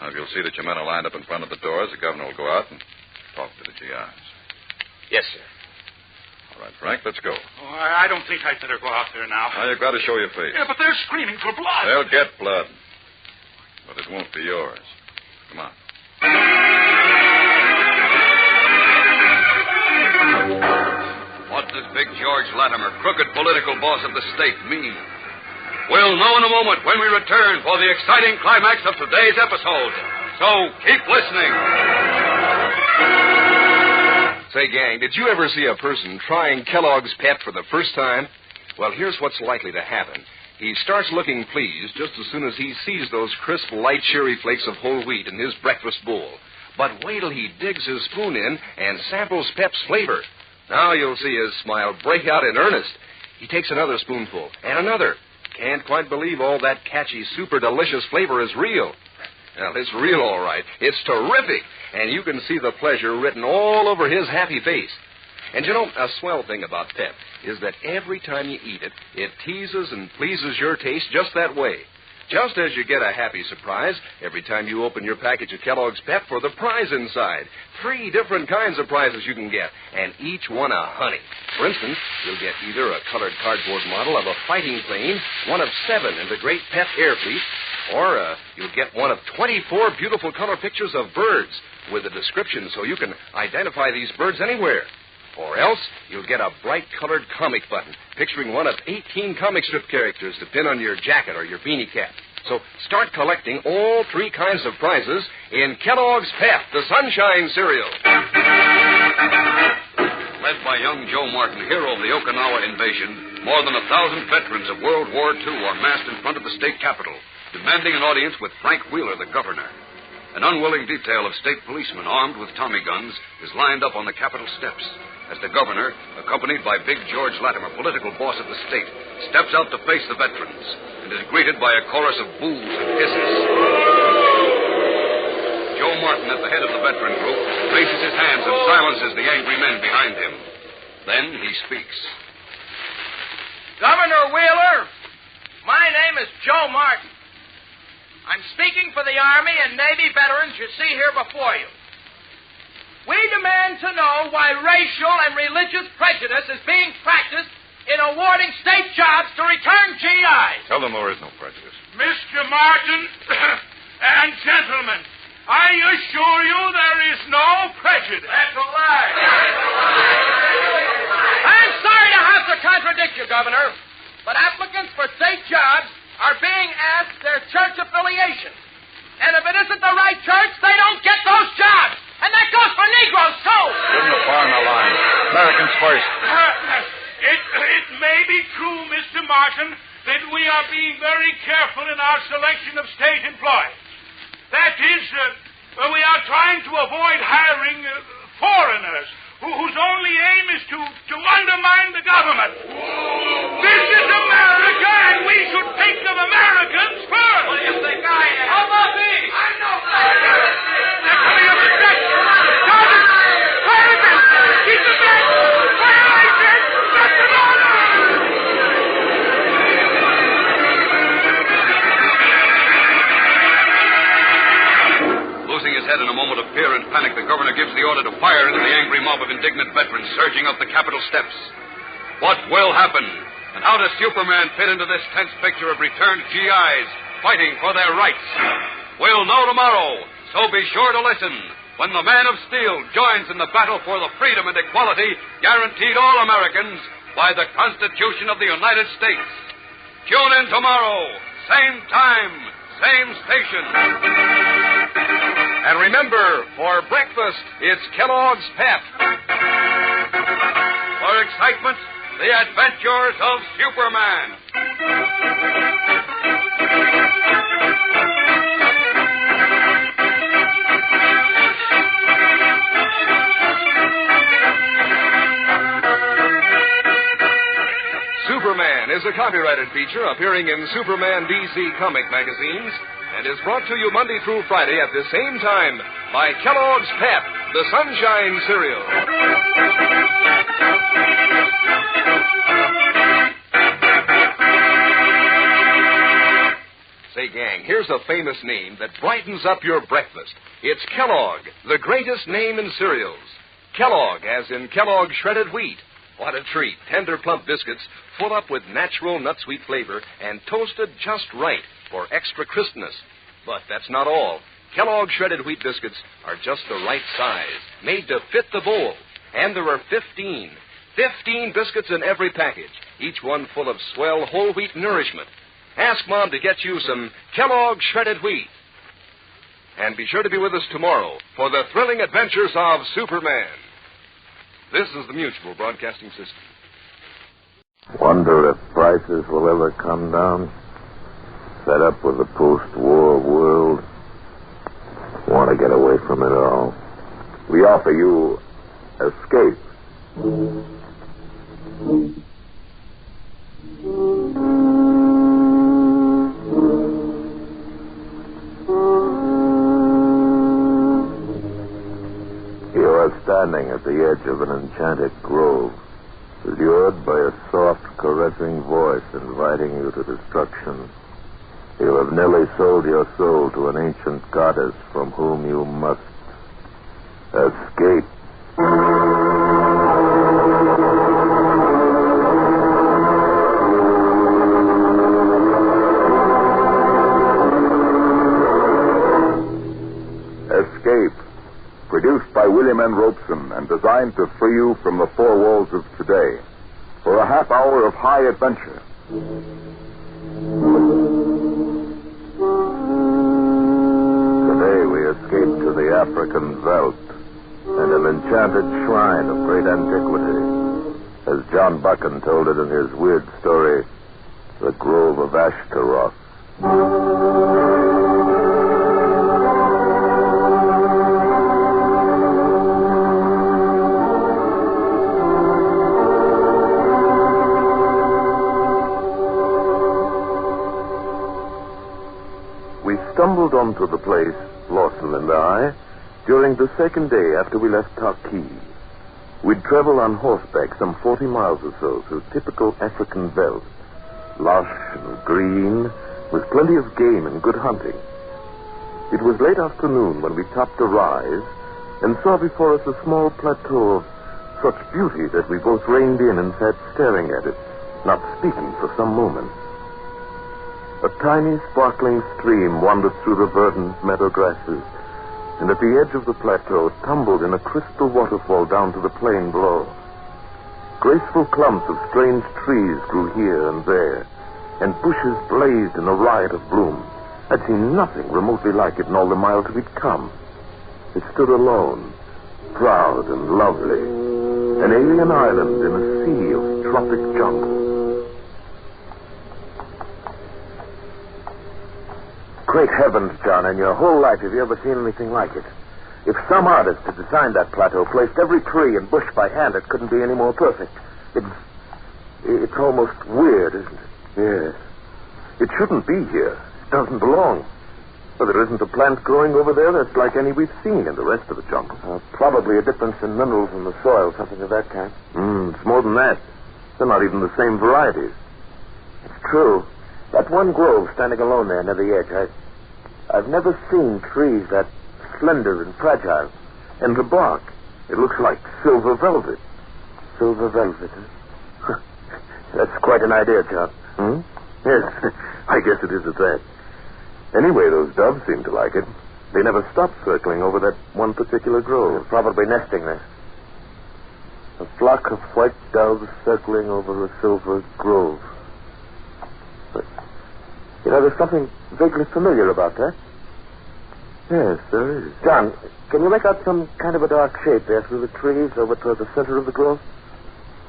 Now, if you'll see that your men are lined up in front of the doors, the governor will go out and talk to the GIs. Yes, sir. All right, Frank, let's go. Oh, I don't think I'd better go out there now. Now, you've got to show your face. Yeah, but they're screaming for blood. They'll get blood. But it won't be yours. Come on. What does Big George Latimer, crooked political boss of the state, mean? We'll know in a moment when we return for the exciting climax of today's episode. So keep listening. Say, gang, did you ever see a person trying Kellogg's Pep for the first time? Well, here's what's likely to happen. He starts looking pleased just as soon as he sees those crisp, light cherry flakes of whole wheat in his breakfast bowl. But wait till he digs his spoon in and samples Pep's flavor. Now you'll see his smile break out in earnest. He takes another spoonful and another. Can't quite believe all that catchy, super delicious flavor is real. Well, it's real, all right. It's terrific. And you can see the pleasure written all over his happy face. And you know, a swell thing about Pep is that every time you eat it, it teases and pleases your taste just that way. Just as you get a happy surprise every time you open your package of Kellogg's Pep for the prize inside. 3 different kinds of prizes you can get, and each one a honey. For instance, you'll get either a colored cardboard model of a fighting plane, one of 7 in the Great Pep Air Fleet, or you'll get one of 24 beautiful color pictures of birds with a description so you can identify these birds anywhere. Or else, you'll get a bright-colored comic button picturing one of 18 comic strip characters to pin on your jacket or your beanie cap. So start collecting all 3 kinds of prizes in Kellogg's Pep, the Sunshine Cereal. Led by young Joe Martin, hero of the Okinawa invasion, more than 1,000 veterans of World War II are massed in front of the state capitol, demanding an audience with Frank Wheeler, the governor. An unwilling detail of state policemen armed with Tommy guns is lined up on the Capitol steps as the governor, accompanied by Big George Latimer, political boss of the state, steps out to face the veterans and is greeted by a chorus of boos and hisses. Joe Martin, at the head of the veteran group, raises his hands and silences the angry men behind him. Then he speaks. Governor Wheeler, my name is Joe Martin. I'm speaking for the Army and Navy veterans you see here before you. We demand to know why racial and religious prejudice is being practiced in awarding state jobs to returned GIs. Tell them there is no prejudice. Mr. Martin and gentlemen, I assure you there is no prejudice. That's a lie. I'm sorry to have to contradict you, Governor, but applicants for state jobs are being asked their church affiliation. And if it isn't the right church, they don't get those jobs. And that goes for Negroes, too. Give them the bar in the line. Americans first. It may be true, Mr. Martin, that we are being very careful in our selection of state employees. That is, we are trying to avoid hiring foreigners whose only aim is to undermine the government. This is America, and we should think of Americans first. What do you think I am? How about me? I'm no fighter. They're coming up the steps. Sergeant! Sergeant! Keep the back! Fire, I said! That's an order! Losing his head in a moment of fear and panic, the governor gives the order to fire into the angry mob of indignant veterans surging up the Capitol steps. What will happen? And how does Superman fit into this tense picture of returned GIs fighting for their rights? We'll know tomorrow, so be sure to listen when the Man of Steel joins in the battle for the freedom and equality guaranteed all Americans by the Constitution of the United States. Tune in tomorrow, same time, same station. And remember, for breakfast, it's Kellogg's Pep. For excitement, the adventures of Superman. Superman is a copyrighted feature appearing in Superman DC comic magazines and is brought to you Monday through Friday at the same time by Kellogg's Pep, the Sunshine Cereal. Say, gang, here's a famous name that brightens up your breakfast. It's Kellogg, the greatest name in cereals. Kellogg, as in Kellogg shredded wheat. What a treat. Tender, plump biscuits full up with natural nut-sweet flavor and toasted just right for extra crispness. But that's not all. Kellogg shredded wheat biscuits are just the right size, made to fit the bowl. And there are 15 biscuits in every package, each one full of swell whole wheat nourishment. Ask Mom to get you some Kellogg shredded wheat. And be sure to be with us tomorrow for the thrilling adventures of Superman. This is the Mutual Broadcasting System. Wonder if prices will ever come down? Fed up with the post-war world? Want to get away from it all? We offer you escape. You are standing at the edge of an enchanted grove, lured by a soft, caressing voice inviting you to destruction. You have nearly sold your soul to an ancient goddess from whom you must escape. Escape, produced by William N. Robeson and designed to free you from the four walls of today for a half hour of high adventure. Today we escape to the African veldt and an enchanted shrine of great antiquity, as John Buchan told it in his weird story, The Grove of Ashcaroff. We stumbled onto the place, Lawson and I, during the second day after we left Taki. We'd travel on horseback some 40 miles or so through typical African veldt, lush and green, with plenty of game and good hunting. It was late afternoon when we topped a rise and saw before us a small plateau of such beauty that we both reined in and sat staring at it, not speaking for some moments. A tiny, sparkling stream wandered through the verdant meadow grasses, and at the edge of the plateau tumbled in a crystal waterfall down to the plain below. Graceful clumps of strange trees grew here and there, and bushes blazed in a riot of bloom. I'd seen nothing remotely like it in all the miles we'd come. It stood alone, proud and lovely, an alien island in a sea of tropic jungle. Great heavens, John, in your whole life have you ever seen anything like it? If some artist had designed that plateau, placed every tree and bush by hand, it couldn't be any more perfect. It's almost weird, isn't it? Yes. It shouldn't be here. It doesn't belong. Well, there isn't a plant growing over there that's like any we've seen in the rest of the jungle. Probably a difference in minerals in the soil, something of that kind. It's more than that. They're not even the same varieties. It's true. That one grove standing alone there near the edge, I've never seen trees that slender and fragile. And the bark, it looks like silver velvet. Silver velvet, huh? That's quite an idea, John. Yes, I guess it is at that. Anyway, those doves seem to like it. They never stop circling over that one particular grove. They're probably nesting there. A flock of white doves circling over a silver grove. But, there's something vaguely familiar about that. Yes, there is. John, can you make out some kind of a dark shape there through the trees over toward the center of the grove?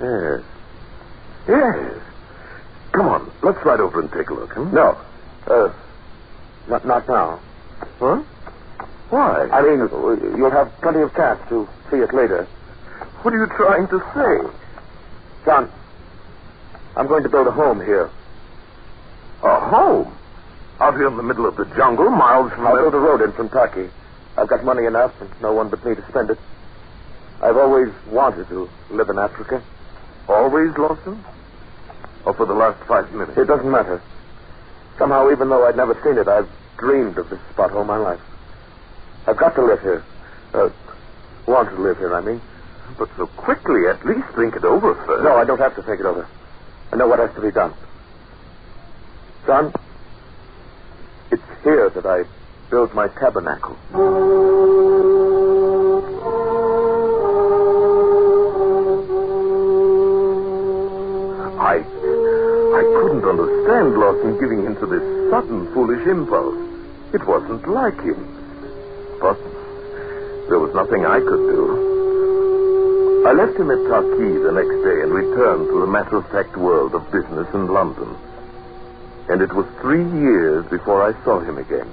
Yes. Yes. Come on, let's ride over and take a look, huh? No. Not now. Huh? Why? I mean, you'll have plenty of chance to see it later. What are you trying to say? John, I'm going to build a home here. A home? Out here in the middle of the jungle, miles from... I'll build a road in from Taki. I've got money enough and no one but me to spend it. I've always wanted to live in Africa. Always, Lawson? Or for the last 5 minutes? It doesn't matter. Somehow, even though I'd never seen it, I've dreamed of this spot all my life. I've got to live here. Want to live here, I mean. But so quickly, at least think it over first. No, I don't have to think it over. I know what has to be done. Son, it's here that I build my tabernacle. I couldn't understand Lawson giving in to this sudden, foolish impulse. It wasn't like him. But there was nothing I could do. I left him at Taki the next day and returned to the matter-of-fact world of business in London. And it was 3 years before I saw him again.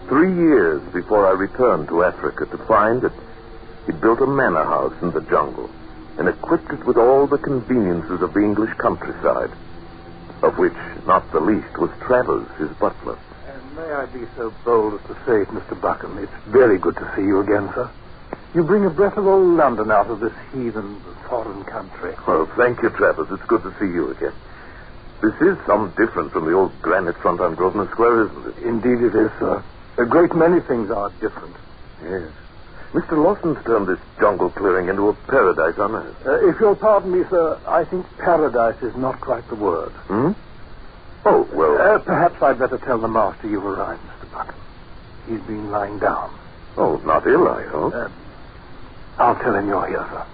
3 years before I returned to Africa to find that he'd built a manor house in the jungle and equipped it with all the conveniences of the English countryside, of which not the least was Travers, his butler. And may I be so bold as to say it, Mr. Buchan, it's very good to see you again, sir. You bring a breath of old London out of this heathen, foreign country. Well, thank you, Travers. It's good to see you again. This is some different from the old granite front on Grosvenor Square, isn't it? Indeed it is, sir. A great many things are different. Yes. Mr. Lawson's turned this jungle clearing into a paradise on earth. If you'll pardon me, sir, I think paradise is not quite the word. Hmm? Oh, well... perhaps I'd better tell the master you've arrived, Mr. Buck. He's been lying down. Oh, not ill, I hope. I'll tell him you're here, sir.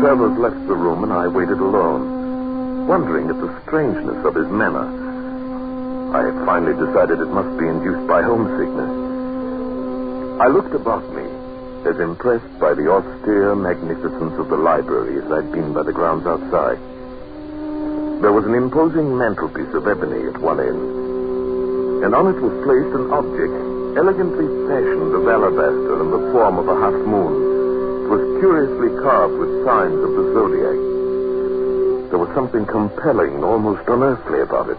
Travers left the room and I waited alone, wondering at the strangeness of his manner. I had finally decided it must be induced by homesickness. I looked about me, as impressed by the austere magnificence of the library as I'd been by the grounds outside. There was an imposing mantelpiece of ebony at one end, and on it was placed an object elegantly fashioned of alabaster in the form of a half moon. It was curiously carved with signs of the zodiac. There was something compelling, almost unearthly about it.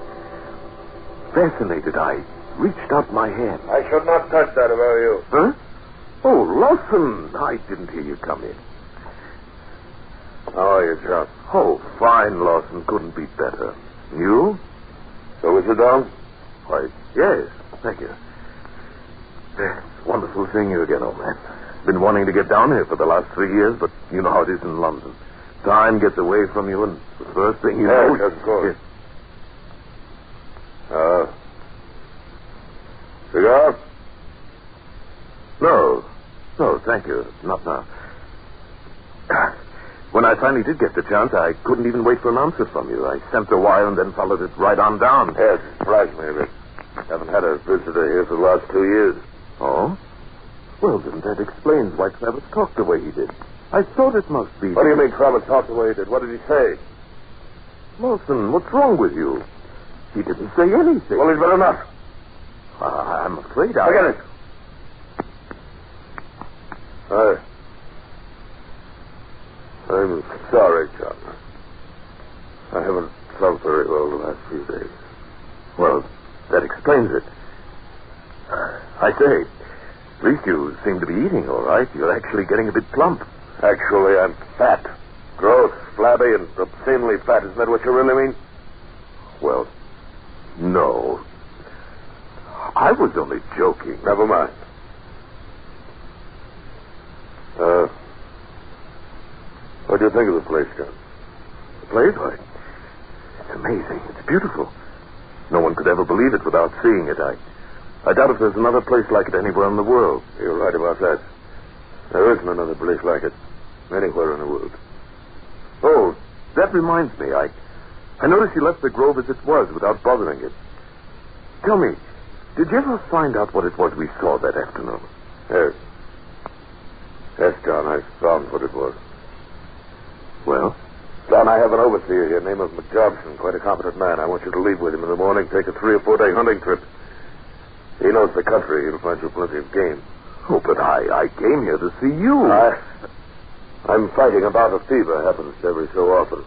Fascinated, I reached out my hand. I should not touch that if I were you. Huh? Oh, Lawson! I didn't hear you come in. How are you, John? Oh, fine, Lawson. Couldn't be better. You? So we sit down? Why, yes. Thank you. It's wonderful seeing you again, old man. Been wanting to get down here for the last 3 years, but you know how it is in London. Time gets away from you, and the first thing you know... Yes, of course. Cigar? No, thank you. Not now. When I finally did get the chance, I couldn't even wait for an answer from you. I sent the wire and then followed it right on down. Yes, it surprised me a bit. Haven't had a visitor here for the last 2 years. Oh? Well, then that explains why Travers talked the way he did. I thought it must be... What do you mean Travers talked the way he did? What did he say? Lawson, what's wrong with you? He didn't say anything. Well, he's been enough. I'm afraid Forget it. I'm sorry, John. I haven't felt very well the last few days. Well, that explains it. I say, at least you seem to be eating all right. You're actually getting a bit plump. Actually, I'm fat. Gross, flabby, and obscenely fat. Isn't that what you really mean? Well, no. I was only joking. Never mind. What do you think of the place, John? The place? Why, it's amazing. It's beautiful. No one could ever believe it without seeing it. I doubt if there's another place like it anywhere in the world. You're right about that. There isn't another place like it anywhere in the world. Oh, that reminds me. I noticed you left the Grove as it was without bothering it. Tell me, did you ever find out what it was we saw that afternoon? Yes. Yes, John, I found what it was. Well? John, I have an overseer here named McJobson, quite a competent man. I want you to leave with him in the morning, take a 3 or 4 day hunting trip. He knows the country. He'll find you plenty of game. Oh, but I came here to see you. I'm fighting about a fever. Happens every so often.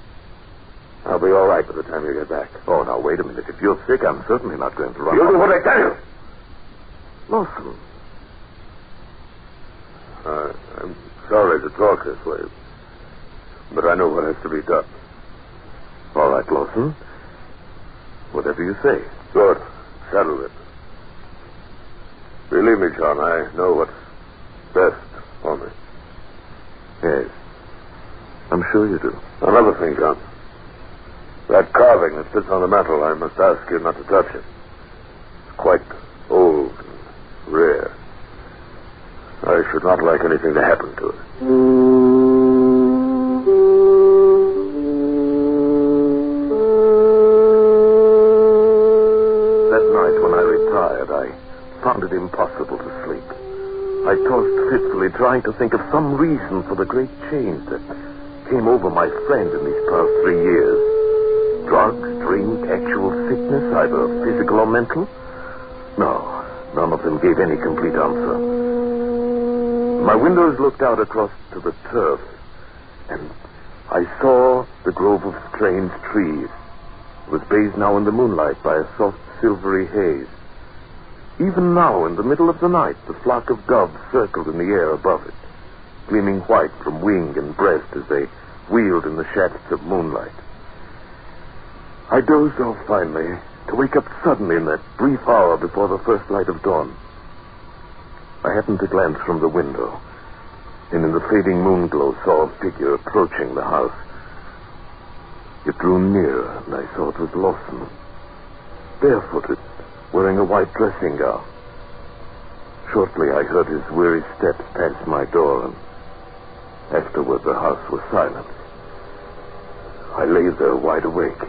I'll be all right by the time you get back. Oh, now, wait a minute. If you're sick, I'm certainly not going to run. You'll do what I tell you. Lawson. I'm sorry to talk this way, but I know what has to be done. All right, Lawson. Whatever you say. Good. Settle it. Believe me, John, I know what's best for me. Yes. I'm sure you do. Another thing, John. That carving that sits on the mantel, I must ask you not to touch it. It's quite old and rare. I should not like anything to happen to it. That night when I retired, I found it impossible to sleep. I tossed fitfully, trying to think of some reason for the great change that came over my friend in these past 3 years. Drugs, drink, actual sickness, either physical or mental? No, none of them gave any complete answer. My windows looked out across to the turf, and I saw the grove of strange trees. It was bathed now in the moonlight by a soft, silvery haze. Even now, in the middle of the night, the flock of doves circled in the air above it, gleaming white from wing and breast as they wheeled in the shafts of moonlight. I dozed off finally, to wake up suddenly in that brief hour before the first light of dawn. I happened to glance from the window, and in the fading moon glow saw a figure approaching the house. It drew near, and I saw it was Lawson, barefooted, wearing a white dressing gown. Shortly, I heard his weary steps past my door, and afterward the house was silent. I lay there wide awake.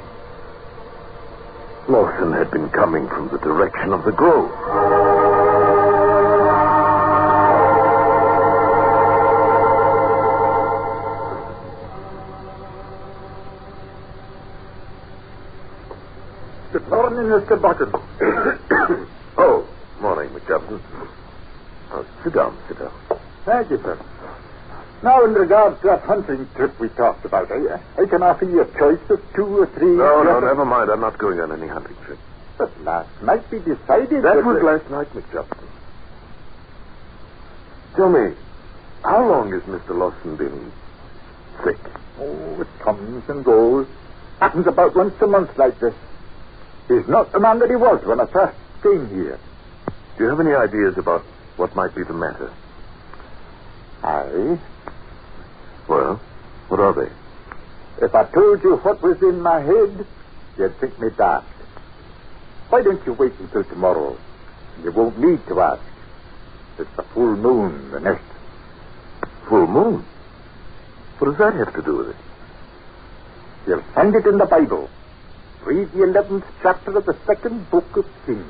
Lawson had been coming from the direction of the grove. Good morning, Mr. Bucket. Oh, morning, McJobson. Oh, sit down. Thank you, sir. Now, in regard to that hunting trip we talked about, I can offer you a choice of 2 or 3... No, never mind. I'm not going on any hunting trip. But last night we decided... That was last night, McJobson. Tell me, how long has Mr. Lawson been sick? Oh, it comes and goes. Happens about once a month like this. He's not the man that he was when I first came here. Do you have any ideas about what might be the matter? Aye. Well, what are they? If I told you what was in my head, you'd think me daft. Why don't you wait until tomorrow? You won't need to ask. It's the full moon, the next. Full moon? What does that have to do with it? You'll find it in the Bible. Read the 11th chapter of the 2nd book of Kings.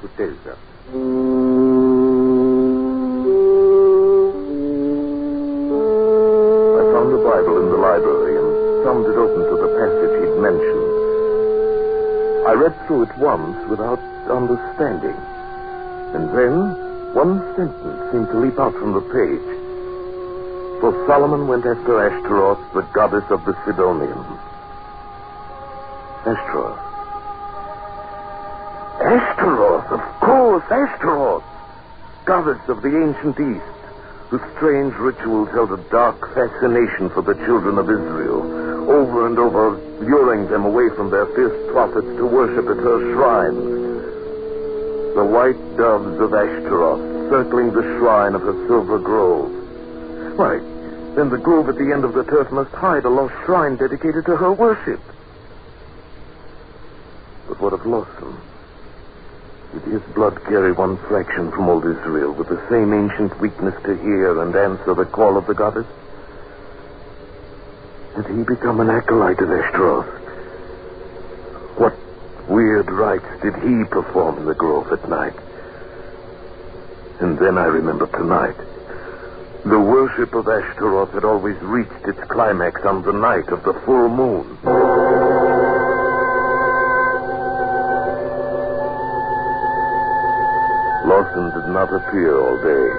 Who tells you? I found the Bible in the library and thumbed it open to the passage he'd mentioned. I read through it once without understanding. And then one sentence seemed to leap out from the page. For Solomon went after Ashtaroth, the goddess of the Sidonians. Ashtaroth. Ashtaroth, of course, Ashtaroth. Goddess of the ancient East, whose strange rituals held a dark fascination for the children of Israel, over and over luring them away from their fierce prophets to worship at her shrines. The white doves of Ashtaroth circling the shrine of her silver grove. Why, then the grove at the end of the turf must hide a lost shrine dedicated to her worship. But what of Lawson? Did his blood carry one fraction from old Israel with the same ancient weakness to hear and answer the call of the goddess? Had he become an acolyte of Ashtaroth? What weird rites did he perform in the grove at night? And then I remembered tonight. The worship of Ashtaroth had always reached its climax on the night of the full moon. Lawson did not appear all day.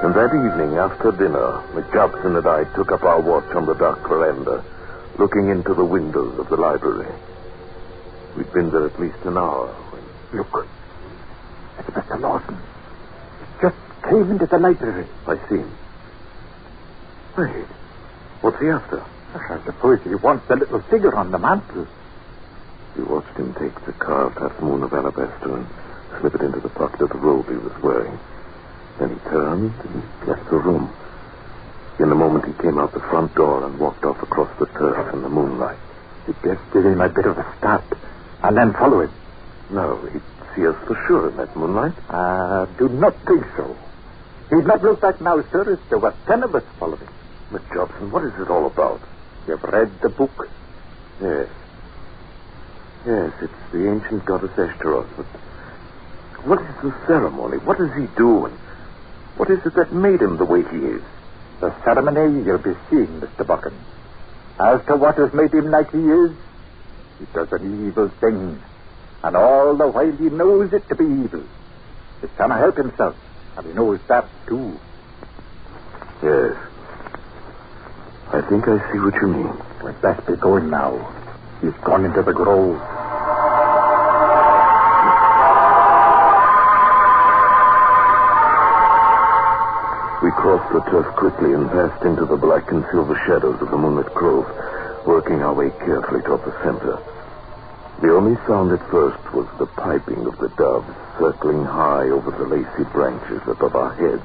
And that evening, after dinner, McJobson and I took up our watch on the dark veranda, looking into the windows of the library. We'd been there at least an hour when... Look. It's Mr. Lawson. He just came into the library. I see him. Wait. What's he after? I suppose he wants the little figure on the mantel. We watched him take the carved half-moon of alabaster and slip it into the pocket of the robe he was wearing. Then he turned and left the room. In a moment, he came out the front door and walked off across the turf in the moonlight. He'd best give him a bit of a start and then follow him. No, he'd see us for sure in that moonlight. I do not think so. He'd not look back now, sir, if there were 10 of us following. McJobson, what is it all about? You've read the book? Yes. Yes, it's the ancient goddess Ashtaroth, but what is the ceremony? What does he do? And what is it that made him the way he is? The ceremony you'll be seeing, Mr. Buchan. As to what has made him like he is, he does an evil thing. And all the while he knows it to be evil. He cannot help himself, and he knows that too. Yes. I think I see what you mean. We'd best be going now. He's gone into the grove. We crossed the turf quickly and passed into the black and silver shadows of the moonlit grove. working our way carefully toward the center. The only sound at first was the piping of the doves circling high over the lacy branches above our heads.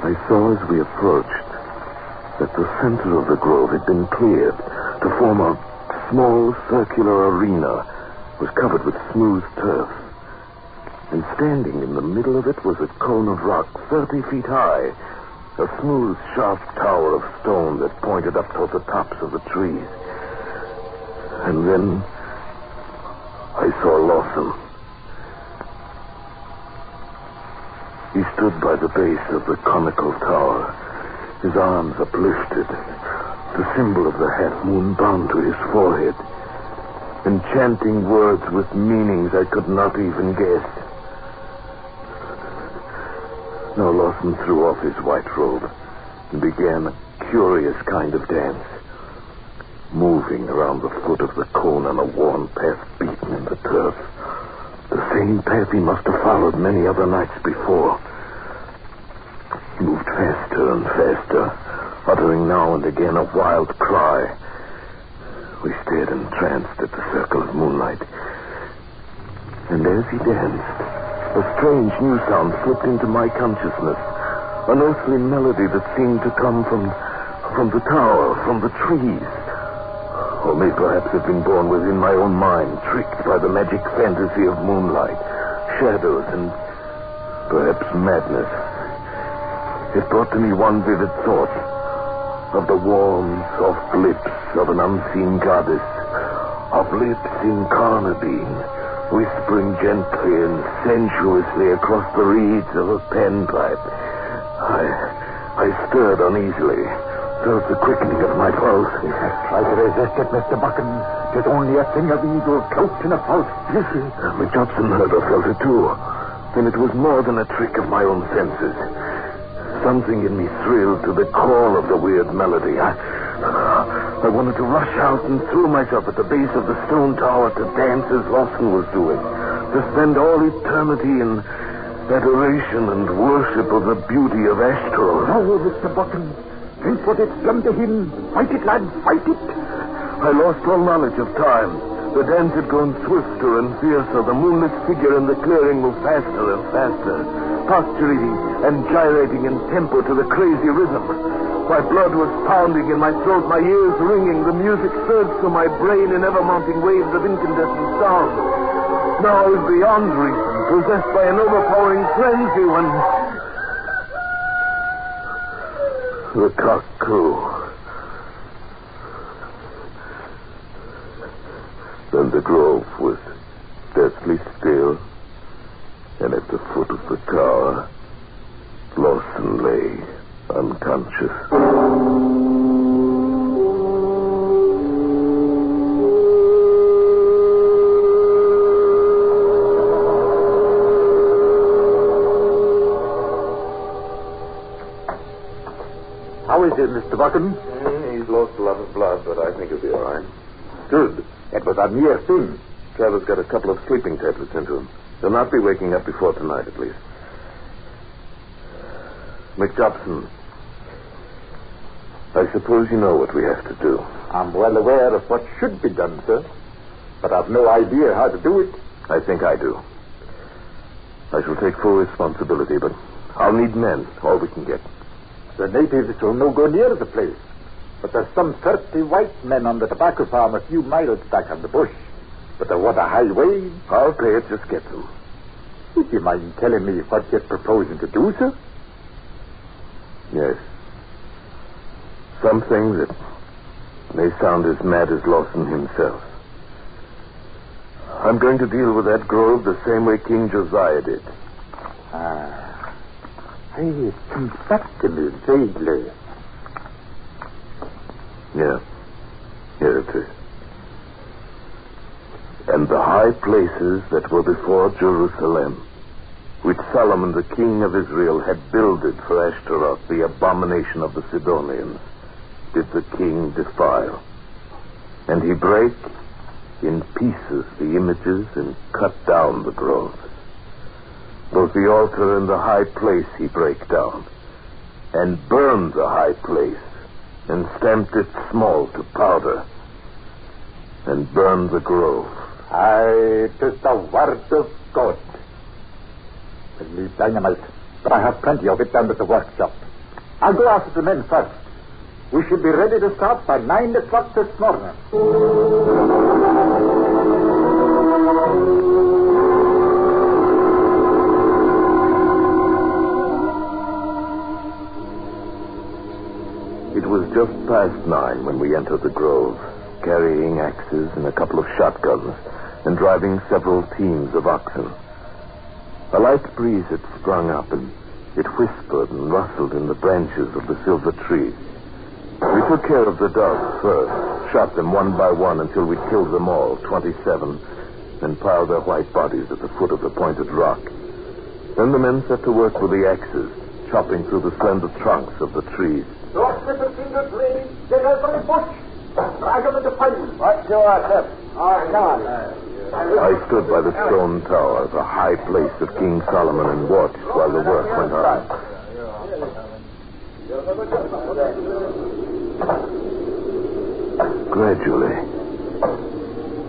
I saw as we approached that the center of the grove had been cleared to form a small circular arena. It was covered with smooth turf. And standing in the middle of it was a cone of rock 30 feet high, a smooth, sharp tower of stone that pointed up toward the tops of the trees. And then I saw Lawson. He stood by the base of the conical tower, his arms uplifted, the symbol of the half moon bound to his forehead, and chanting words with meanings I could not even guess. Now Lawson threw off his white robe and began a curious kind of dance, moving around the foot of the cone on a worn path beaten in the turf. The same path he must have followed many other nights before. He moved faster and faster, uttering now and again a wild cry. We stared entranced at the circle of moonlight. And as he danced, a strange new sound slipped into my consciousness, an earthly melody that seemed to come from the tower, from the trees. Or may perhaps have been born within my own mind, tricked by the magic fantasy of moonlight, shadows, and perhaps madness. It brought to me one vivid thought of the warm, soft lips of an unseen goddess, of lips incarnadine, whispering gently and sensuously across the reeds of a panpipe. I stirred uneasily, felt the quickening of my pulse. Try to resist it, Mr. Buchan. It's only a thing of evil cloaked in a false beauty. McJobson heard or felt it too. Then it was more than a trick of my own senses. Something in me thrilled to the core of the weird melody. I wanted to rush out and throw myself at the base of the stone tower to dance as Lawson was doing, to spend all eternity in adoration and worship of the beauty of Ashcaroff. Now, Mr. Buchan, think what it's done to him. Fight it, lad, fight it. I lost all knowledge of time. The dance had grown swifter and fiercer. The moonless figure in the clearing moved faster and faster, postulating and gyrating in tempo to the crazy rhythm. My blood was pounding in my throat, my ears ringing. The music surged through my brain in ever-mounting waves of incandescent sound. Now I was beyond reason, possessed by an overpowering frenzy when the cock crew. Then the grove was deathly still, and at the foot of the tower, Lawson lay unconscious. How is it, Mr. Buchan? He's lost a lot of blood, but I think he'll be all right. Good. It was a near thing. Trevor's got a couple of sleeping tablets into him. He'll not be waking up before tonight, at least. McJobson, I suppose you know what we have to do. I'm well aware of what should be done, sir. But I've no idea how to do it. I think I do. I shall take full responsibility, but I'll need men, all we can get. The natives will no go near the place. But there's some 30 white men on the tobacco farm a few miles back on the bush. But they want a high wage. I'll pay it, just get them. Would you mind telling me what you're proposing to do, sir? Yes. Something that may sound as mad as Lawson himself. I'm going to deal with that grove the same way King Josiah did. It comes back to me vaguely. Yeah. Here it is. And the high places that were before Jerusalem, which Solomon the king of Israel had builded for Ashtaroth, the abomination of the Sidonians, did the king defile. And he brake in pieces the images and cut down the groves. Both the altar and the high place he brake down, and burned the high place and stamped it small to powder and burned the grove. Aye, 'tis the word of God. I need dynamite, but I have plenty of it down at the workshop. I'll go after the men first. We should be ready to start by 9 o'clock this morning. It was just past 9 when we entered the grove, carrying axes and a couple of shotguns and driving several teams of oxen. A light breeze had sprung up, and it whispered and rustled in the branches of the silver trees. We took care of the dogs first, shot them one by one until we killed them all, 27, and piled their white bodies at the foot of the pointed rock. Then the men set to work with the axes, chopping through the slender trunks of the trees. Those little fingers, lady, they're over the bush. Drag them into fire. What do I have? All right, come on. I stood by the stone tower, the high place of King Solomon, and watched while the work went on.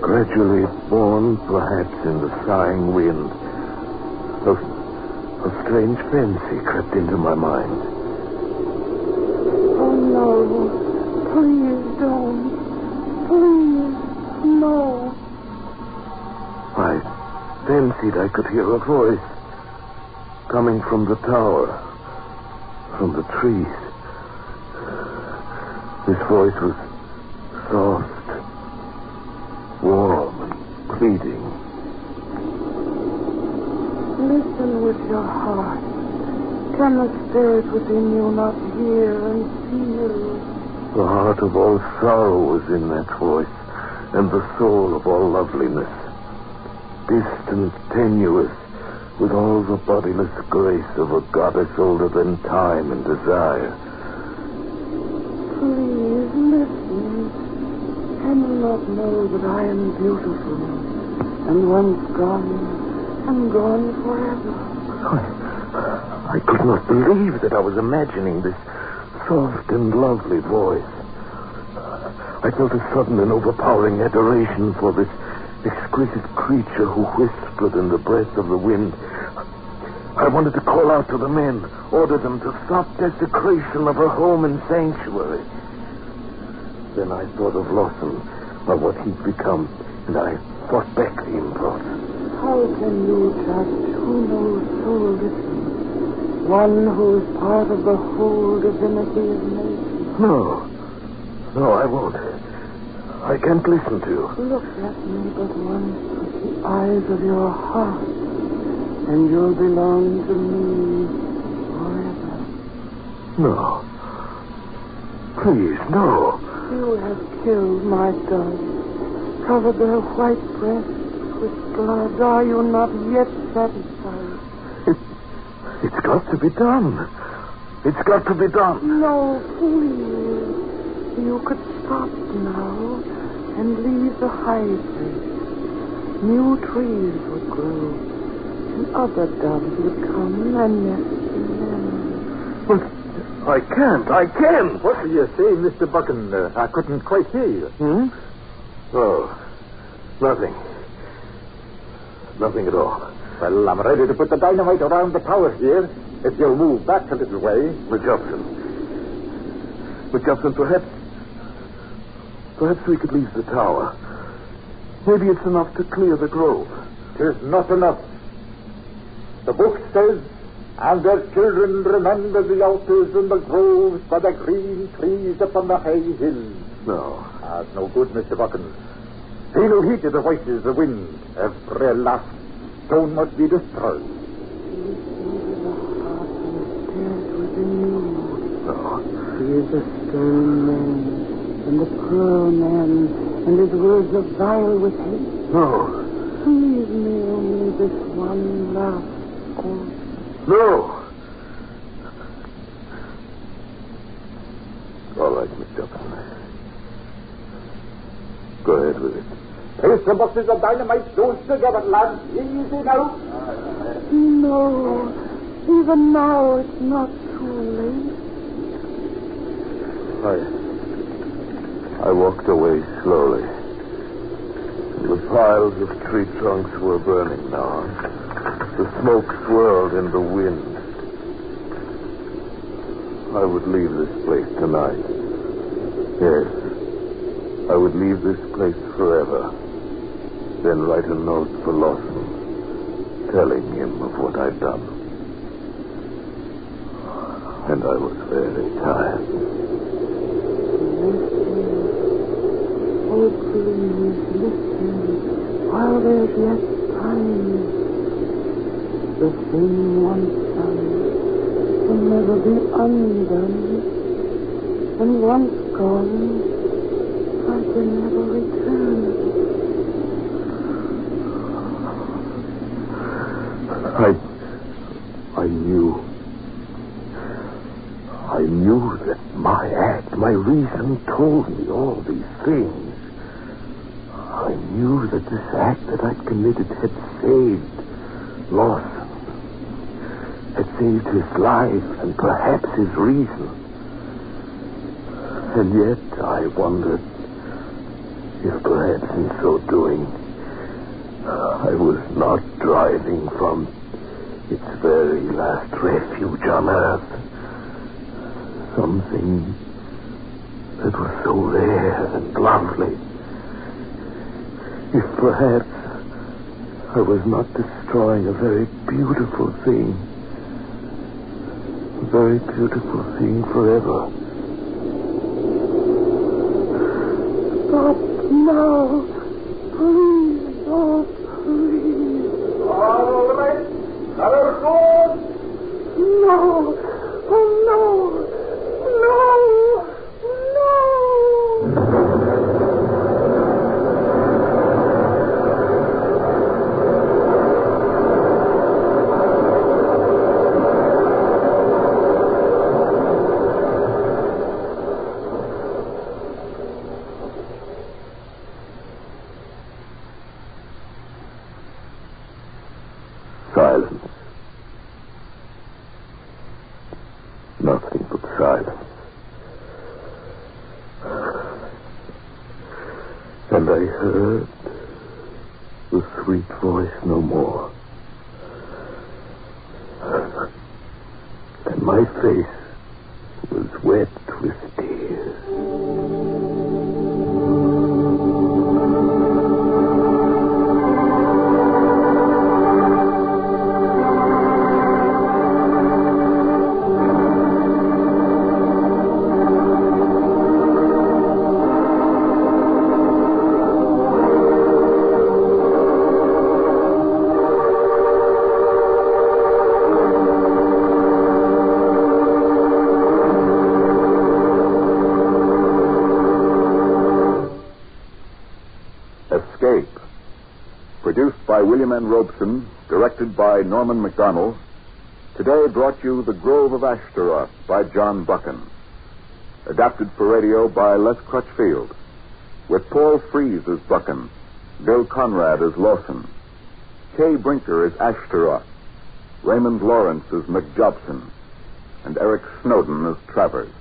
Gradually born perhaps in the sighing wind, a strange fancy crept into my mind. Oh, no. Please don't. Please, no. I fancied I could hear a voice coming from the tower, from the trees. This voice was soft, warm, and pleading. Listen with your heart. Can the spirit within you not hear and feel? The heart of all sorrow was in that voice, and the soul of all loveliness. Distant, tenuous, with all the bodiless grace of a goddess older than time and desire. Please, listen. Can you not know that I am beautiful? And once gone, I'm gone forever. I could not believe that I was imagining this soft and lovely voice. I felt a sudden and overpowering adoration for this exquisite creature who whispered in the breath of the wind. I wanted to call out to the men, order them to stop desecration of her home and sanctuary. Then I thought of Lawson, of what he'd become, and I fought back the impulse. How can you judge who knows so little? One who is part of the whole divinity of nature. No, I won't. I can't listen to you. Look at me but once with the eyes of your heart, and you'll belong to me forever. No. Please, no. You have killed my doves, covered their white breasts with blood. Are you not yet satisfied? It's got to be done. It's got to be done. No, please. You could stop now and leave the high place. New trees would grow, and other doves would come and nest in them. But I can't. What are you saying, Mr. Buchan? I couldn't quite hear you. Oh, nothing. Nothing at all. Well, I'm ready to put the dynamite around the tower here, if you'll move back a little way. McJobson, perhaps we could leave the tower. Maybe it's enough to clear the grove. 'Tis not enough. The book says, and their children remember the altars and the groves by the green trees upon the high hills. No. That's no good, Mr. Buchan. Pay no heed to the voices of the wind. Every last stone must be destroyed. No. He is a stern man, and the pearl man, and his words are vile with hate. No. Leave me only this one last course. No. All right, McJobson. Go ahead with it. Place the boxes of dynamite close together, lads. Easy now. No. Even now it's not too late. I walked away slowly. The piles of tree trunks were burning now. The smoke swirled in the wind. I would leave this place tonight. Yes, I would leave this place forever. Then write a note for Lawson, telling him of what I'd done. And I was very tired. Oh, please, listen, while there's yet time. The thing once done can never be undone. And once gone, I can never return. I knew that my act, my reason told me all these things. I knew that this act that I'd committed had saved Lawson, had saved his life and perhaps his reason. And yet I wondered if perhaps in so doing I was not driving from its very last refuge on earth something that was so rare and lovely. If perhaps I was not destroying a very beautiful thing, a very beautiful thing forever. Stop now, please, oh, please. All right, another sword. No, oh, no. No! No! Silence. Nothing but silence. And I heard the sweet voice no more. And my face was wet with tears. Produced by William N. Robeson, directed by Norman MacDonald, today brought you The Grove of Ashcaroff by John Buchan. Adapted for radio by Les Crutchfield, with Paul Frees as Buchan, Bill Conrad as Lawson, Kay Brinker as Ashtaroth, Raymond Lawrence as McJobson, and Eric Snowden as Travers.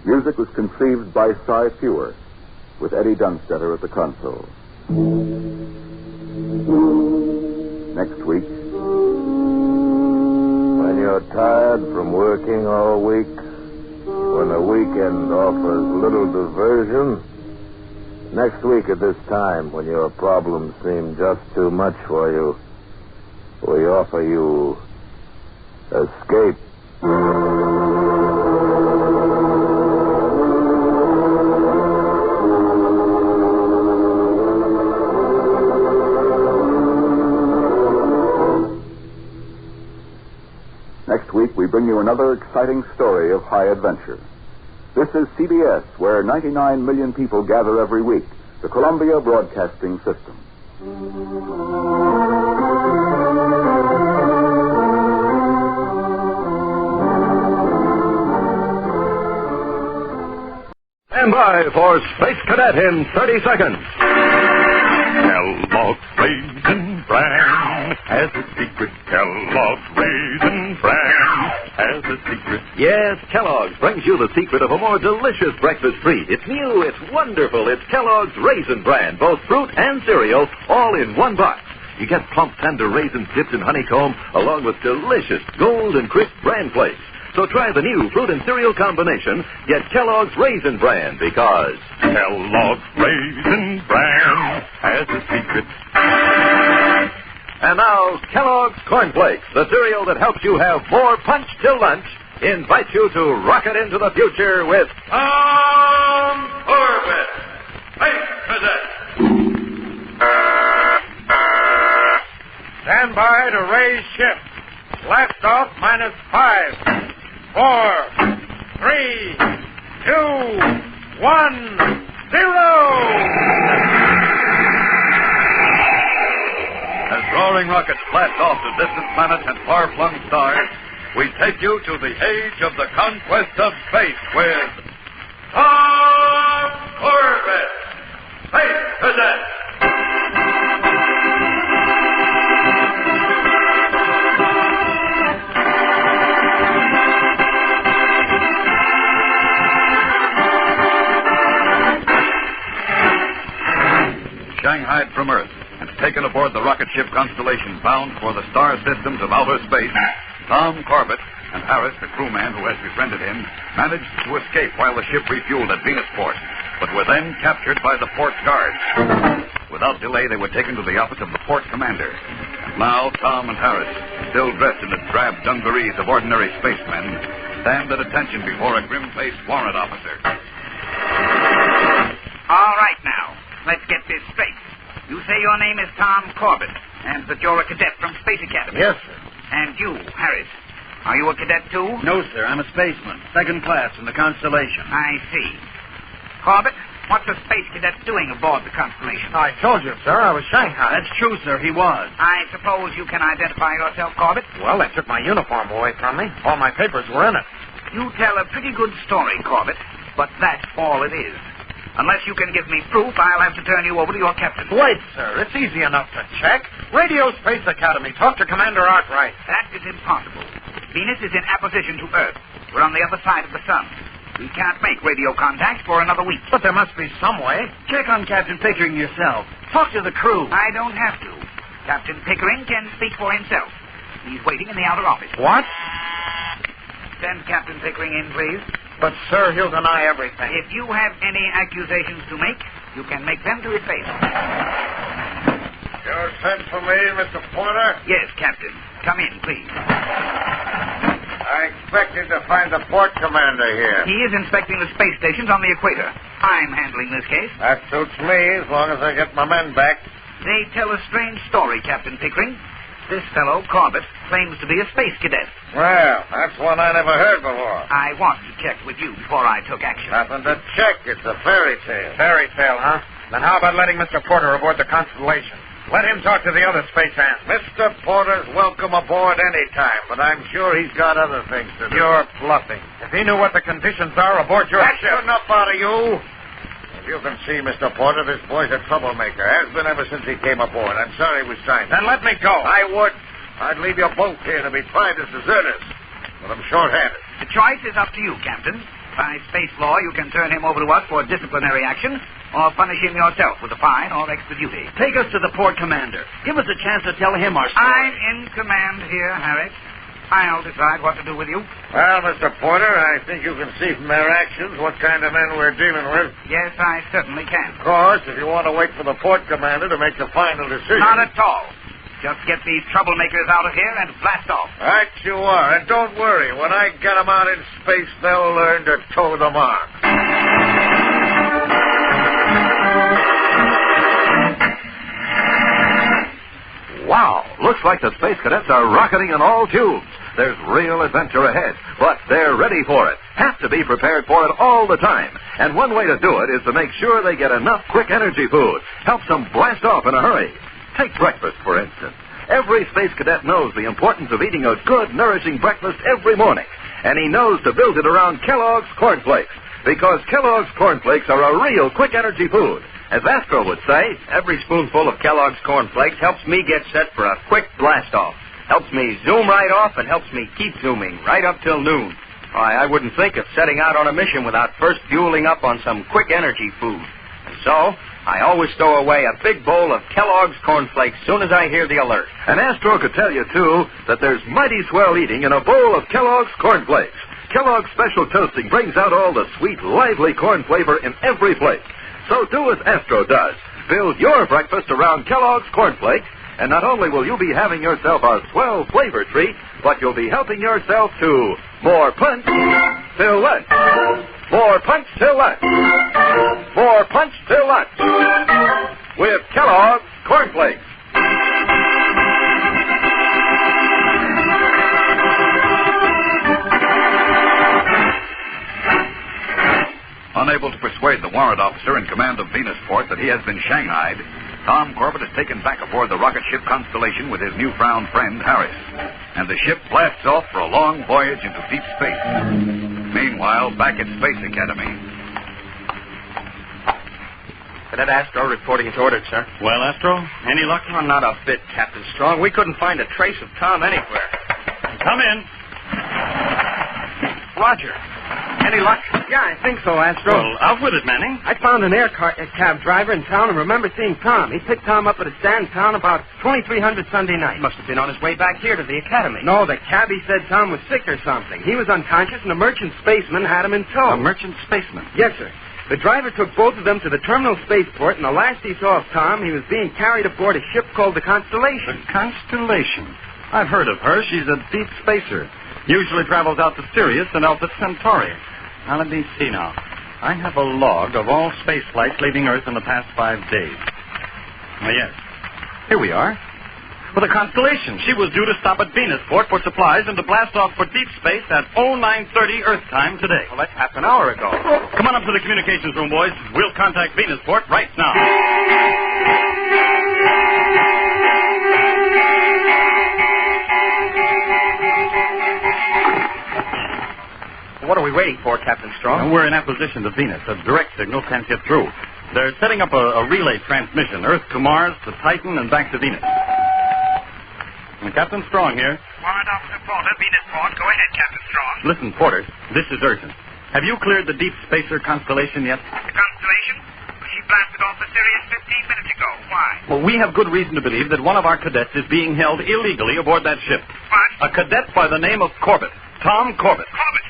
Music was conceived by Cy Fewer, with Eddie Dunstetter at the console. Next week, when you're tired from working all week, when the weekend offers little diversion, next week at this time, when your problems seem just too much for you, we offer you escape. Next week, we bring you another exciting story of high adventure. This is CBS, where 99 million people gather every week, the Columbia Broadcasting System. Stand by for Space Cadet in 30 seconds. Kellogg's Raisin Bran has a secret. Kellogg's Raisin Bran has a secret. Yes, Kellogg's brings you the secret of a more delicious breakfast treat. It's new, it's wonderful. It's Kellogg's Raisin Bran, both fruit and cereal, all in one box. You get plump, tender raisins dipped in honeycomb, along with delicious golden crisp bran flakes. So try the new fruit and cereal combination. Get Kellogg's Raisin Bran, because Kellogg's Raisin Bran has a secret. And now, Kellogg's Corn Flakes, the cereal that helps you have more punch till lunch, invites you to rocket into the future with Tom Corbett, Space Cadet. Stand by to raise ship. Blast off -5, 4, 3, 2, 1, 0. As roaring rockets blast off to distant planets and far-flung stars, we take you to the age of the conquest of space with Tom Corbett, Space Cadet. Shanghaied from Earth and taken aboard the rocket ship Constellation bound for the star systems of outer space, Tom Corbett and Harris, the crewman who has befriended him, managed to escape while the ship refueled at Venusport, but were then captured by the port guards. Without delay, they were taken to the office of the port commander. And now Tom and Harris, still dressed in the drab dungarees of ordinary spacemen, stand at attention before a grim-faced warrant officer. All right, now. Let's get this straight. You say your name is Tom Corbett, and that you're a cadet from Space Academy. Yes, sir. And you, Harris, are you a cadet too? No, sir. I'm a spaceman. Second class in the Constellation. I see. Corbett, what's a space cadet doing aboard the Constellation? I told you, sir. I was Shanghaied. That's true, sir. He was. I suppose you can identify yourself, Corbett? Well, they took my uniform away from me. All my papers were in it. You tell a pretty good story, Corbett, but that's all it is. Unless you can give me proof, I'll have to turn you over to your captain. Wait, sir. It's easy enough to check. Radio Space Academy. Talk to Commander Arkwright. That is impossible. Venus is in apposition to Earth. We're on the other side of the sun. We can't make radio contact for another week. But there must be some way. Check on Captain Pickering yourself. Talk to the crew. I don't have to. Captain Pickering can speak for himself. He's waiting in the outer office. What? Send Captain Pickering in, please. But, sir, he'll deny everything. If you have any accusations to make, you can make them to his face. You sent for me, Mr. Porter? Yes, Captain. Come in, please. I expected to find the port commander here. He is inspecting the space stations on the equator. I'm handling this case. That suits me, as long as I get my men back. They tell a strange story, Captain Pickering. This fellow, Corbett, claims to be a space cadet. Well, that's one I never heard before. I wanted to check with you before I took action. Nothing to check. It's a fairy tale. Fairy tale, huh? Then how about letting Mr. Porter aboard the Constellation? Let him talk to the other space ants. Mr. Porter's welcome aboard any time, but I'm sure he's got other things to do. You're bluffing. If he knew what the conditions are aboard your That's ship... enough out of you. If you can see, Mr. Porter, this boy's a troublemaker. Has been ever since he came aboard. I'm sorry we signed. Then let me go. I would. I'd leave you both here to be tried as deserters. But I'm short-handed. The choice is up to you, Captain. By space law, you can turn him over to us for disciplinary action, or punish him yourself with a fine or extra duty. Take us to the port commander. Give us a chance to tell him our story. I'm in command here, Harris. I'll decide what to do with you. Well, Mr. Porter, I think you can see from their actions what kind of men we're dealing with. Yes, I certainly can. Of course, if you want to wait for the port commander to make the final decision... Not at all. Just get these troublemakers out of here and blast off. Right you are. And don't worry. When I get them out in space, they'll learn to toe the mark. Wow. Looks like the space cadets are rocketing on all tubes. There's real adventure ahead, but they're ready for it. Have to be prepared for it all the time. And one way to do it is to make sure they get enough quick energy food. Helps them blast off in a hurry. Take breakfast, for instance. Every space cadet knows the importance of eating a good, nourishing breakfast every morning. And he knows to build it around Kellogg's Corn Flakes. Because Kellogg's Corn Flakes are a real quick energy food. As Astro would say, every spoonful of Kellogg's Corn Flakes helps me get set for a quick blast-off. Helps me zoom right off and helps me keep zooming right up till noon. Why, I wouldn't think of setting out on a mission without first fueling up on some quick energy food. And so, I always stow away a big bowl of Kellogg's cornflakes soon as I hear the alert. And Astro could tell you, too, that there's mighty swell eating in a bowl of Kellogg's cornflakes. Kellogg's Special Toasting brings out all the sweet, lively corn flavor in every flake. So do as Astro does. Build your breakfast around Kellogg's cornflakes, and not only will you be having yourself a swell flavor treat, but you'll be helping yourself to more punch till lunch. More punch till lunch. More punch till lunch. With Kellogg's cornflakes. Unable to persuade the warrant officer in command of Venusport that he has been shanghaied, Tom Corbett is taken back aboard the rocket ship Constellation with his newfound friend, Harris. And the ship blasts off for a long voyage into deep space. Meanwhile, back at Space Academy. Cadet Astro reporting as ordered, sir. Well, Astro, any luck? Oh, not a bit, Captain Strong. We couldn't find a trace of Tom anywhere. Come in. Roger. Any luck? Yeah, I think so, Astro. Well, out with it, Manning. I found an cab driver in town and remember seeing Tom. He picked Tom up at a stand in town about 2300 Sunday night. Must have been on his way back here to the academy. No, the cabbie said Tom was sick or something. He was unconscious and a merchant spaceman had him in tow. A merchant spaceman? Yes, sir. The driver took both of them to the terminal spaceport, and the last he saw of Tom, he was being carried aboard a ship called the Constellation. The Constellation? I've heard of her. She's a deep spacer. Usually travels out to Sirius and Alpha Centauri. Now, let me see now. I have a log of all space flights leaving Earth in the past 5 days. Oh, yes. Here we are. With a Constellation. She was due to stop at Venusport for supplies and to blast off for deep space at 0930 Earth time today. Well, that's half an hour ago. Come on up to the communications room, boys. We'll contact Venusport right now. What are we waiting for, Captain Strong? We're in apposition to Venus. A direct signal can't get through. They're setting up a relay transmission, Earth to Mars, to Titan, and back to Venus. And Captain Strong here. Warrant Officer Porter, Venusport. Go ahead, Captain Strong. Listen, Porter, this is urgent. Have you cleared the deep spacer Constellation yet? The Constellation? She blasted off the Sirius 15 minutes ago. Why? Well, we have good reason to believe that one of our cadets is being held illegally aboard that ship. What? A cadet by the name of Corbet. Tom Corbet. Corbett?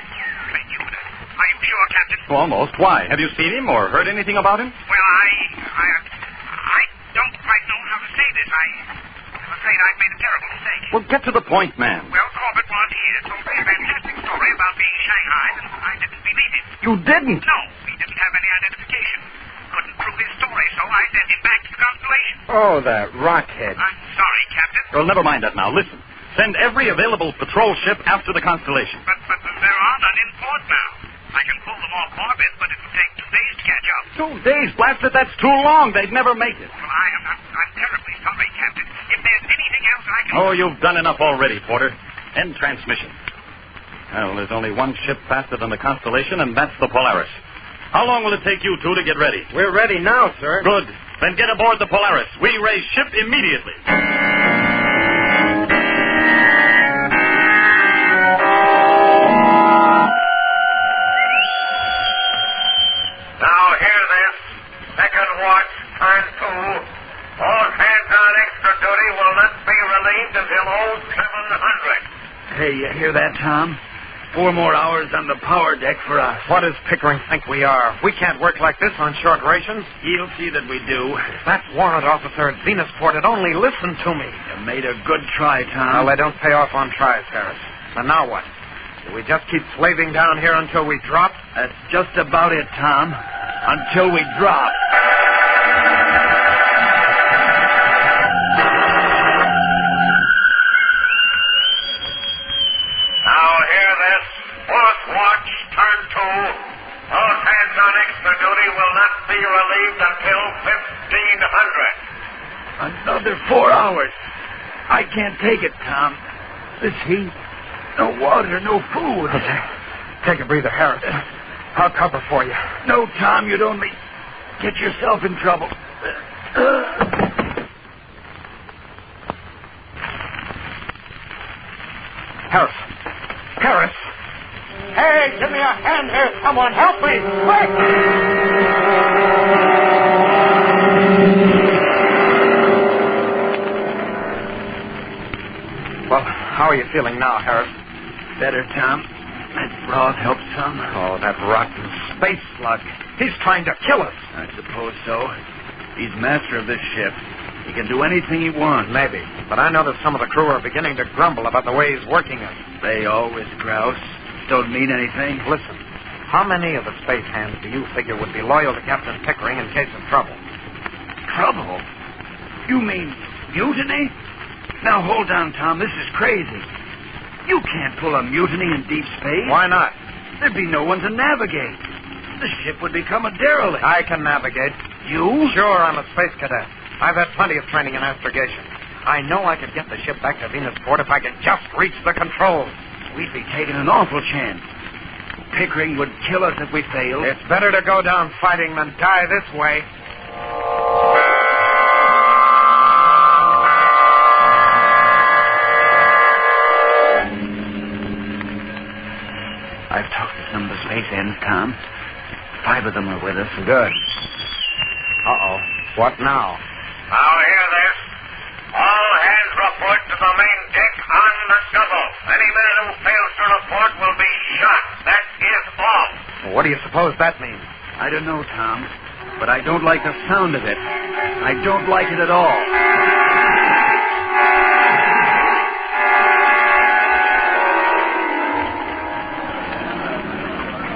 Are you sure, Captain? Almost. Why? Have you seen him or heard anything about him? Well, I don't quite know how to say this. I'm afraid I've made a terrible mistake. Well, get to the point, man. Well, Corbett was here, told me a fantastic story about being Shanghaied, and I didn't believe it. You didn't? No, he didn't have any identification. Couldn't prove his story, so I sent him back to the Constellation. Oh, that rockhead. I'm sorry, Captain. Well, never mind that now. Listen. Send every available patrol ship after the Constellation. But there are none in port now. I can pull them off Corbett, but it will take 2 days to catch up. 2 days? Blast it, that's too long. They'd never make it. Well, I'm terribly sorry, Captain. If there's anything else I can... Oh, you've done enough already, Porter. End transmission. Well, there's only one ship faster than the Constellation, and that's the Polaris. How long will it take you two to get ready? We're ready now, sir. Good. Then get aboard the Polaris. We raise ship immediately. Hey, you hear that, Tom? 4 more hours on the power deck for us. What does Pickering think we are? We can't work like this on short rations. He'll see that we do. If that warrant officer at Venusport had only listened to me. You made a good try, Tom. Well, they don't pay off on tries, Harris. And now what? Do we just keep slaving down here until we drop? That's just about it, Tom. Until we drop. Another 4 hours. I can't take it, Tom. This heat, no water, no food. Take a breather, Harris. I'll cover for you. No, Tom, you'd only get yourself in trouble. Harris. Harris! Hey, give me a hand here. Someone help me. Quick! Well, how are you feeling now, Harris? Better, Tom. That broth helps some. Oh, that rotten space slug. He's trying to kill us. I suppose so. He's master of this ship. He can do anything he wants. Maybe. But I notice some of the crew are beginning to grumble about the way he's working us. They always grouse. Don't mean anything. Listen, how many of the space hands do you figure would be loyal to Captain Pickering in case of trouble? Trouble? You mean mutiny? Now, hold on, Tom. This is crazy. You can't pull a mutiny in deep space. Why not? There'd be no one to navigate. The ship would become a derelict. I can navigate. You? Sure, I'm a space cadet. I've had plenty of training in astrogation. I know I could get the ship back to Venusport if I could just reach the controls. We'd be taking an awful chance. Pickering would kill us if we failed. It's better to go down fighting than die this way. I've talked to some of the space ends, Tom. 5 of them are with us. Good. Uh-oh. What now? Now hear this. All hands report to the main deck on the scuttle. Any man who fails to report will be shot. That is all. Well, what do you suppose that means? I don't know, Tom, but I don't like the sound of it. I don't like it at all.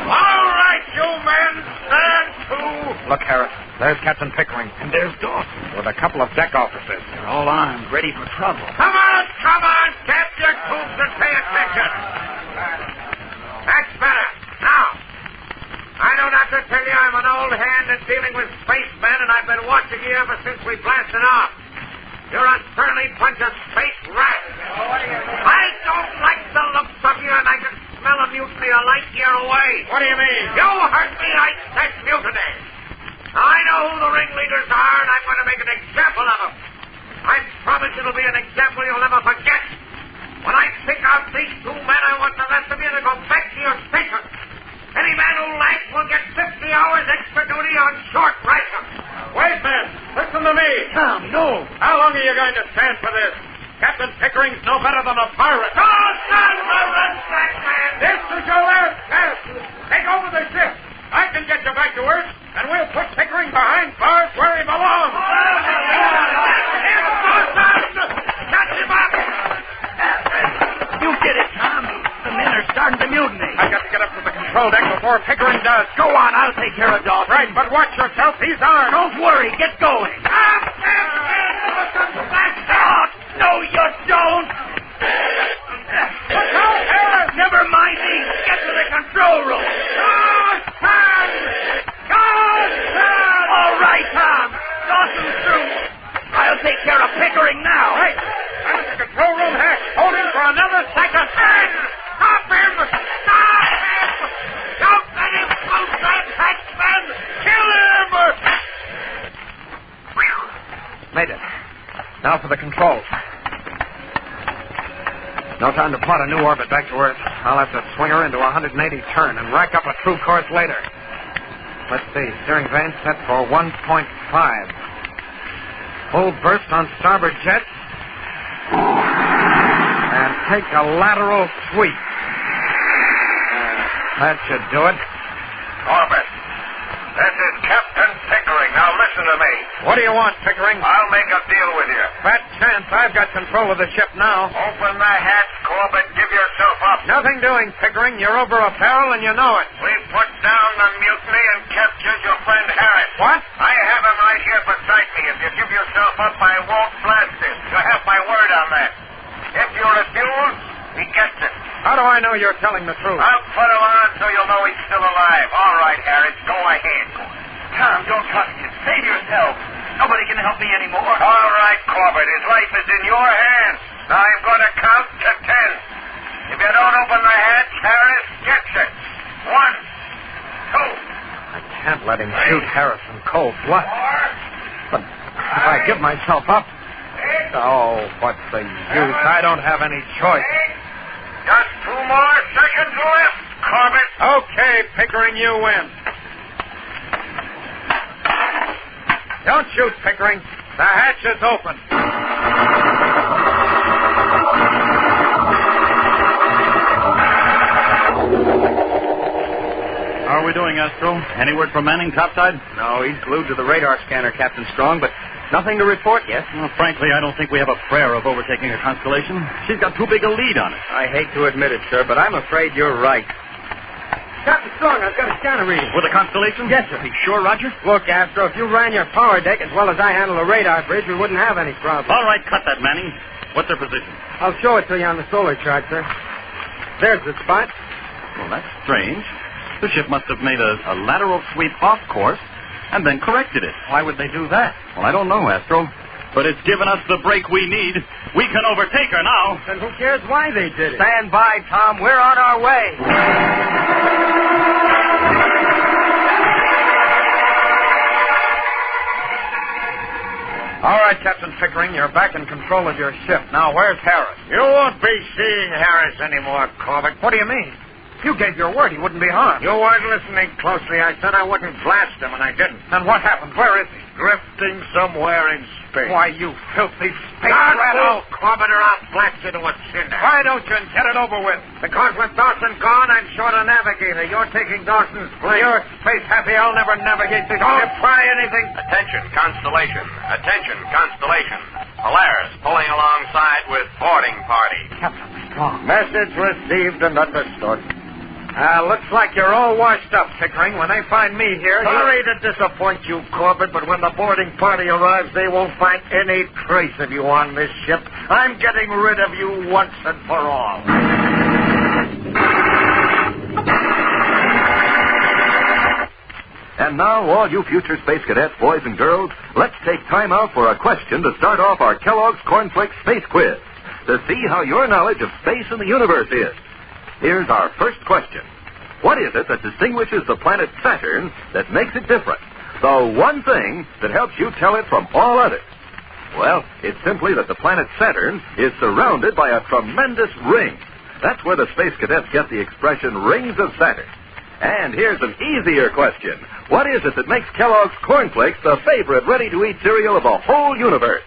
All right, you men, stand to. Look, Harris, there's Captain Pickering. And there's Dawson. With a couple of deck officers. They're all armed, ready for trouble. Come on. Tap your tubes and pay attention. That's better. Now, I know not to tell you I'm an old hand at dealing with spacemen, and I've been watching you ever since we blasted off. You're a surly bunch of space rats. I don't like the looks of you, and I can smell a mutiny a light year away. What do you mean? You heard me. I said mutiny. I know who the ringleaders are, and I'm going to make an example of them. I promise it'll be an example you'll never forget. When I pick out these 2 men, I want the rest of you to go back to your station. Any man who lags will get 50 hours extra duty on short ration. Wait, men. Listen to me. Tom, no. How long are you going to stand for this? Captain Pickering's no better than a pirate. No, son of a black man. This is your last chance. Take over the ship. I can get you back to Earth, and we'll put Pickering behind bars where he belongs. Catch him up. You did it, Tom. The men are starting to mutiny. I got to get up to the control deck before Pickering does. Go on, I'll take care of Dawson. Right, but watch yourself. He's armed. Don't worry. Get going. No, you don't. Never mind me. Get to the control room. All right, Tom. Dawson's through. I'll take care of Pickering now. Right. I'm at the control room hatch. Hold him for another second. Stop him! Stop him! Don't let him close that hatchman! Kill him! Made it. Now for the controls. No time to plot a new orbit back to Earth. I'll have to swing her into a 180 turn and rack up a true course later. Let's see. Steering vane set for 1.5. Full burst on starboard jet. And take a lateral sweep. That should do it. Corbet, this is Captain Pickering. Now listen to me. What do you want, Pickering? I'll make a deal with you. Fat chance. I've got control of the ship now. Open the hatch, Corbett. Give yourself up. Nothing doing, Pickering. You're over a barrel and you know it. We've put down the mutiny and captured your friend Harris. What? I have him right here beside me. If you give yourself up, I won't blast him. You have my word on that. If you refuse, he gets it. How do I know you're telling the truth? I'll put him on so you'll know he's still alive. All right, Harris, go ahead. Tom, don't trust him. Save yourself. Nobody can help me anymore. All right, Corbett, his life is in your hands. Now I'm going to count to 10. If you don't open the hatch, Harris gets it. 1, 2. I can't let him shoot Harris in cold blood. But if I give myself up... Oh, what's the use? I don't have any choice. You're more seconds left, Corbett. Okay, Pickering, you win. Don't shoot, Pickering. The hatch is open. How are we doing, Astro? Any word from Manning topside? No, he's glued to the radar scanner, Captain Strong, but nothing to report yet. Well, frankly, I don't think we have a prayer of overtaking a Constellation. She's got too big a lead on it. I hate to admit it, sir, but I'm afraid you're right. Captain Strong, I've got a scanner reading. With a Constellation? Yes, sir. Are you sure, Roger? Look, Astro, if you ran your power deck as well as I handle the radar bridge, we wouldn't have any problem. All right, cut that, Manning. What's their position? I'll show it to you on the solar chart, sir. There's the spot. Well, that's strange. The ship must have made a lateral sweep off course and then corrected it. Why would they do that? Well, I don't know, Astro. But it's given us the break we need. We can overtake her now. Then who cares why they did it? Stand by, Tom. We're on our way. All right, Captain Pickering, you're back in control of your ship. Now, where's Harris? You won't be seeing Harris anymore, Corbett. What do you mean? You gave your word he wouldn't be harmed. You weren't listening closely. I said I wouldn't blast him, and I didn't. And what happened? Where is he? Drifting somewhere in space. Why, you filthy space Not rat. move, Corbett, or I'll blast you to a cinder. Why don't you get it over with? Because with Dawson gone, I'm short a navigator. You're taking Dawson's place. You're space happy. I'll never navigate this Don't ship. try anything. Attention, Constellation. Attention, Constellation. Polaris pulling alongside with boarding party. Captain Strong. Message received and understood. Looks like you're all washed up, Pickering. When they find me here... Sorry to disappoint you, Corbett, but when the boarding party arrives, they won't find any trace of you on this ship. I'm getting rid of you once and for all. And now, all you future space cadets, boys and girls, let's take time out for a question to start off our Kellogg's Cornflakes Space Quiz to see how your knowledge of space and the universe is. Here's our first question. What is it that distinguishes the planet Saturn that makes it different? The one thing that helps you tell it from all others. Well, it's simply that the planet Saturn is surrounded by a tremendous ring. That's where the space cadets get the expression rings of Saturn. And here's an easier question. What is it that makes Kellogg's Cornflakes the favorite ready-to-eat cereal of the whole universe?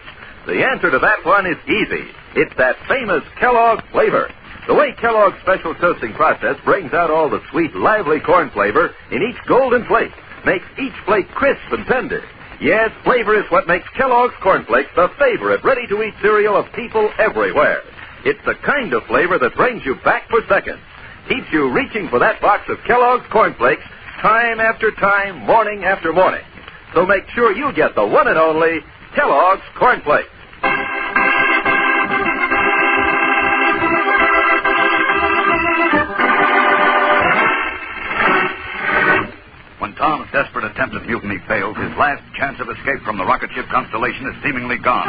The answer to that one is easy. It's that famous Kellogg flavor. The way Kellogg's special toasting process brings out all the sweet, lively corn flavor in each golden flake makes each flake crisp and tender. Yes, flavor is what makes Kellogg's Cornflakes the favorite ready-to-eat cereal of people everywhere. It's the kind of flavor that brings you back for seconds, keeps you reaching for that box of Kellogg's Cornflakes time after time, morning after morning. So make sure you get the one and only Kellogg's Cornflakes. When Tom's desperate attempt at mutiny fails, his last chance of escape from the rocket ship Constellation is seemingly gone.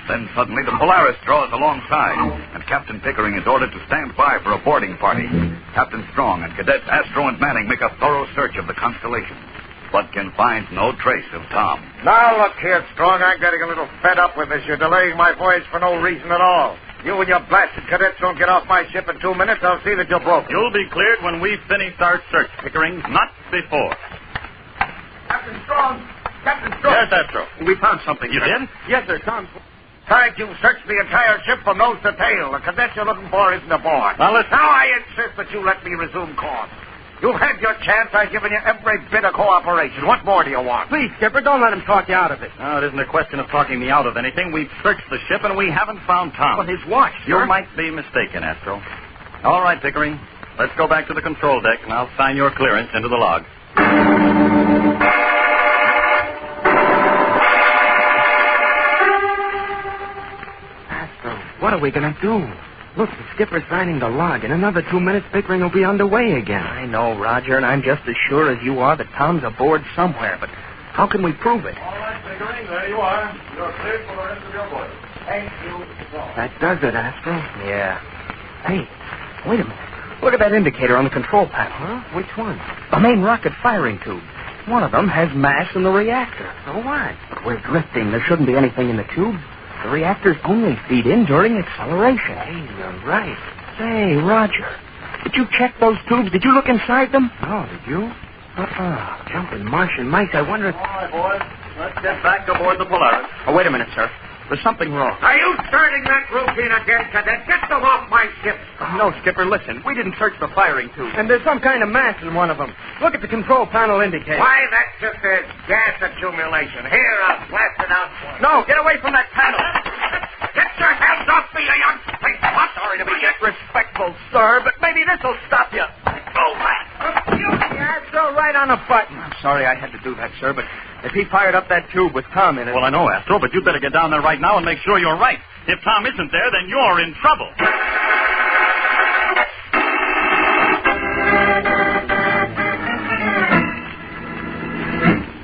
Then suddenly the Polaris draws alongside, and Captain Pickering is ordered to stand by for a boarding party. Captain Strong and Cadets Astro and Manning make a thorough search of the Constellation, but can find no trace of Tom. Now, look here, Strong. I'm getting a little fed up with this. You're delaying my voyage for no reason at all. You and your blasted cadets don't get off my ship in 2 minutes. I'll see that you're broken. You'll be cleared when we've finished our search, Pickering, not before. Captain Strong! Captain Strong! Yes, Astro. We found something. You did? Yes, sir, Tom. Thank you. Searched the entire ship from nose to tail. The cadet you're looking for isn't aboard. Now, listen. Now I insist that you let me resume course. You've had your chance. I've given you every bit of cooperation. What more do you want? Please, Skipper, don't let him talk you out of it. No, it isn't a question of talking me out of anything. We've searched the ship, and we haven't found Tom. But his watch, You sir. might be mistaken, Astro. All right, Pickering. Let's go back to the control deck, and I'll sign your clearance into the log. What are we going to do? Look, the skipper's signing the log. In another 2 minutes, Pickering will be underway again. I know, Roger, and I'm just as sure as you are that Tom's aboard somewhere. But how can we prove it? All right, Pickering, there you are. You're cleared for the rest of your voyage. Thank you. That does it, Astro. Yeah. Hey, wait a minute. Look at that indicator on the control panel. Huh? Which one? The main rocket firing tube. One of them has mass in the reactor. So what? But we're drifting. There shouldn't be anything in the tube. The reactors only feed in during acceleration. Hey, you're right. Say, Roger, Did you check those tubes? Did you look inside them? Oh, did you? Jumping Martian mice. I wonder... All right, boys. Let's get back aboard the Polaris. Oh, wait a minute, sir. There's something wrong. Are you starting that routine again, Cadet? Get them off my ship. No, Skipper, listen. We didn't search the firing tube. And there's some kind of mass in one of them. Look at the control panel indicator. Why, that's just a gas accumulation. Here, I'll blast it out for you. No, get away from that panel. Get your hands off me, you young face. I'm sorry to be disrespectful, sir, but maybe this'll stop you. Oh, my. Yeah, throw right on a button. I'm sorry I had to do that, sir, but if he fired up that tube with Tom in it... Well, I know, Astro, but you'd better get down there right now and make sure you're right. If Tom isn't there, then you're in trouble.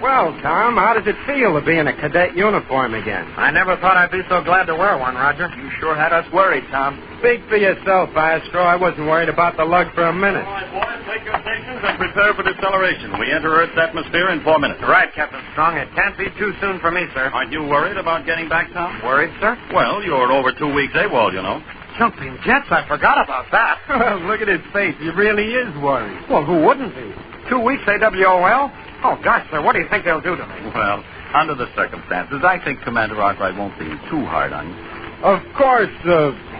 Well, Tom, how does it feel to be in a cadet uniform again? I never thought I'd be so glad to wear one, Roger. You sure had us worried, Tom. Speak for yourself, Astro. I wasn't worried about the lug for a minute. All right, boys, take your stations and prepare for deceleration. We enter Earth's atmosphere in 4 minutes. Right, Captain Strong. It can't be too soon for me, sir. Aren't you worried about getting back, Tom? Worried, sir? Well, you're over 2 weeks AWOL, you know. Jumping jets? I forgot about that. Look at his face. He really is worried. Well, who wouldn't be? 2 weeks AWOL? Oh, gosh, sir, what do you think they'll do to me? Well, under the circumstances, I think Commander Arkwright won't be too hard on you. Of course,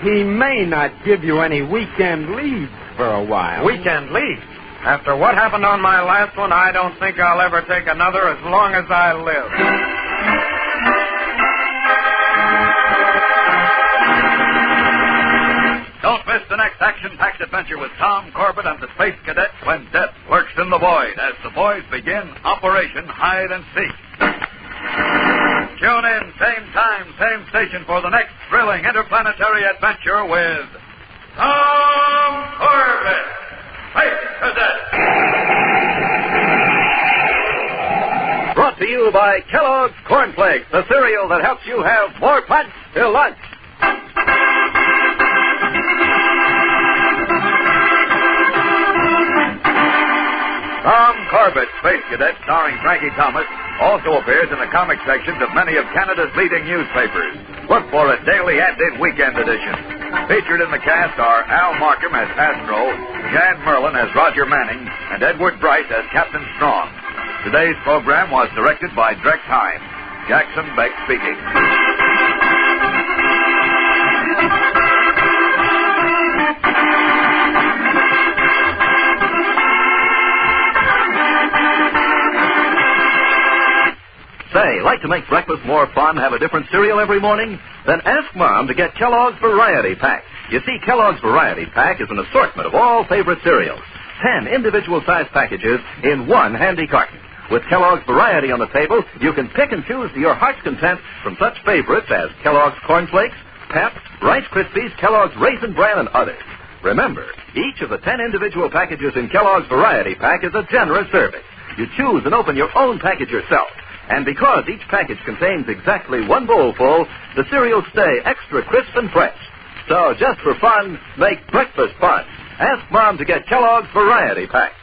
he may not give you any weekend leave for a while. Weekend leave? After what happened on my last one, I don't think I'll ever take another as long as I live. Don't miss the next action-packed adventure with Tom Corbett and the Space Cadets when death lurks in the void as the boys begin Operation Hide and Seek. Tune in, same time, same station for the next thrilling interplanetary adventure with Tom Corbett, Space Cadet. Brought to you by Kellogg's Corn Flakes, the cereal that helps you have more punch till lunch. Tom Corbett, Space Cadet, starring Frankie Thomas, also appears in the comic sections of many of Canada's leading newspapers. Look for it daily and in weekend editions. Featured in the cast are Al Markham as Astro, Jan Merlin as Roger Manning, and Edward Bright as Captain Strong. Today's program was directed by Drex Hines. Jackson Beck speaking. Say, like to make breakfast more fun, have a different cereal every morning? Then ask Mom to get Kellogg's Variety Pack. You see, Kellogg's Variety Pack is an assortment of all favorite cereals. 10 individual-sized packages in one handy carton. With Kellogg's Variety on the table, you can pick and choose to your heart's content from such favorites as Kellogg's Corn Flakes, Pep, Rice Krispies, Kellogg's Raisin Bran, and others. Remember, each of the 10 individual packages in Kellogg's Variety Pack is a generous service. You choose and open your own package yourself. And because each package contains exactly one bowl full, the cereals stay extra crisp and fresh. So just for fun, make breakfast fun. Ask Mom to get Kellogg's Variety Pack.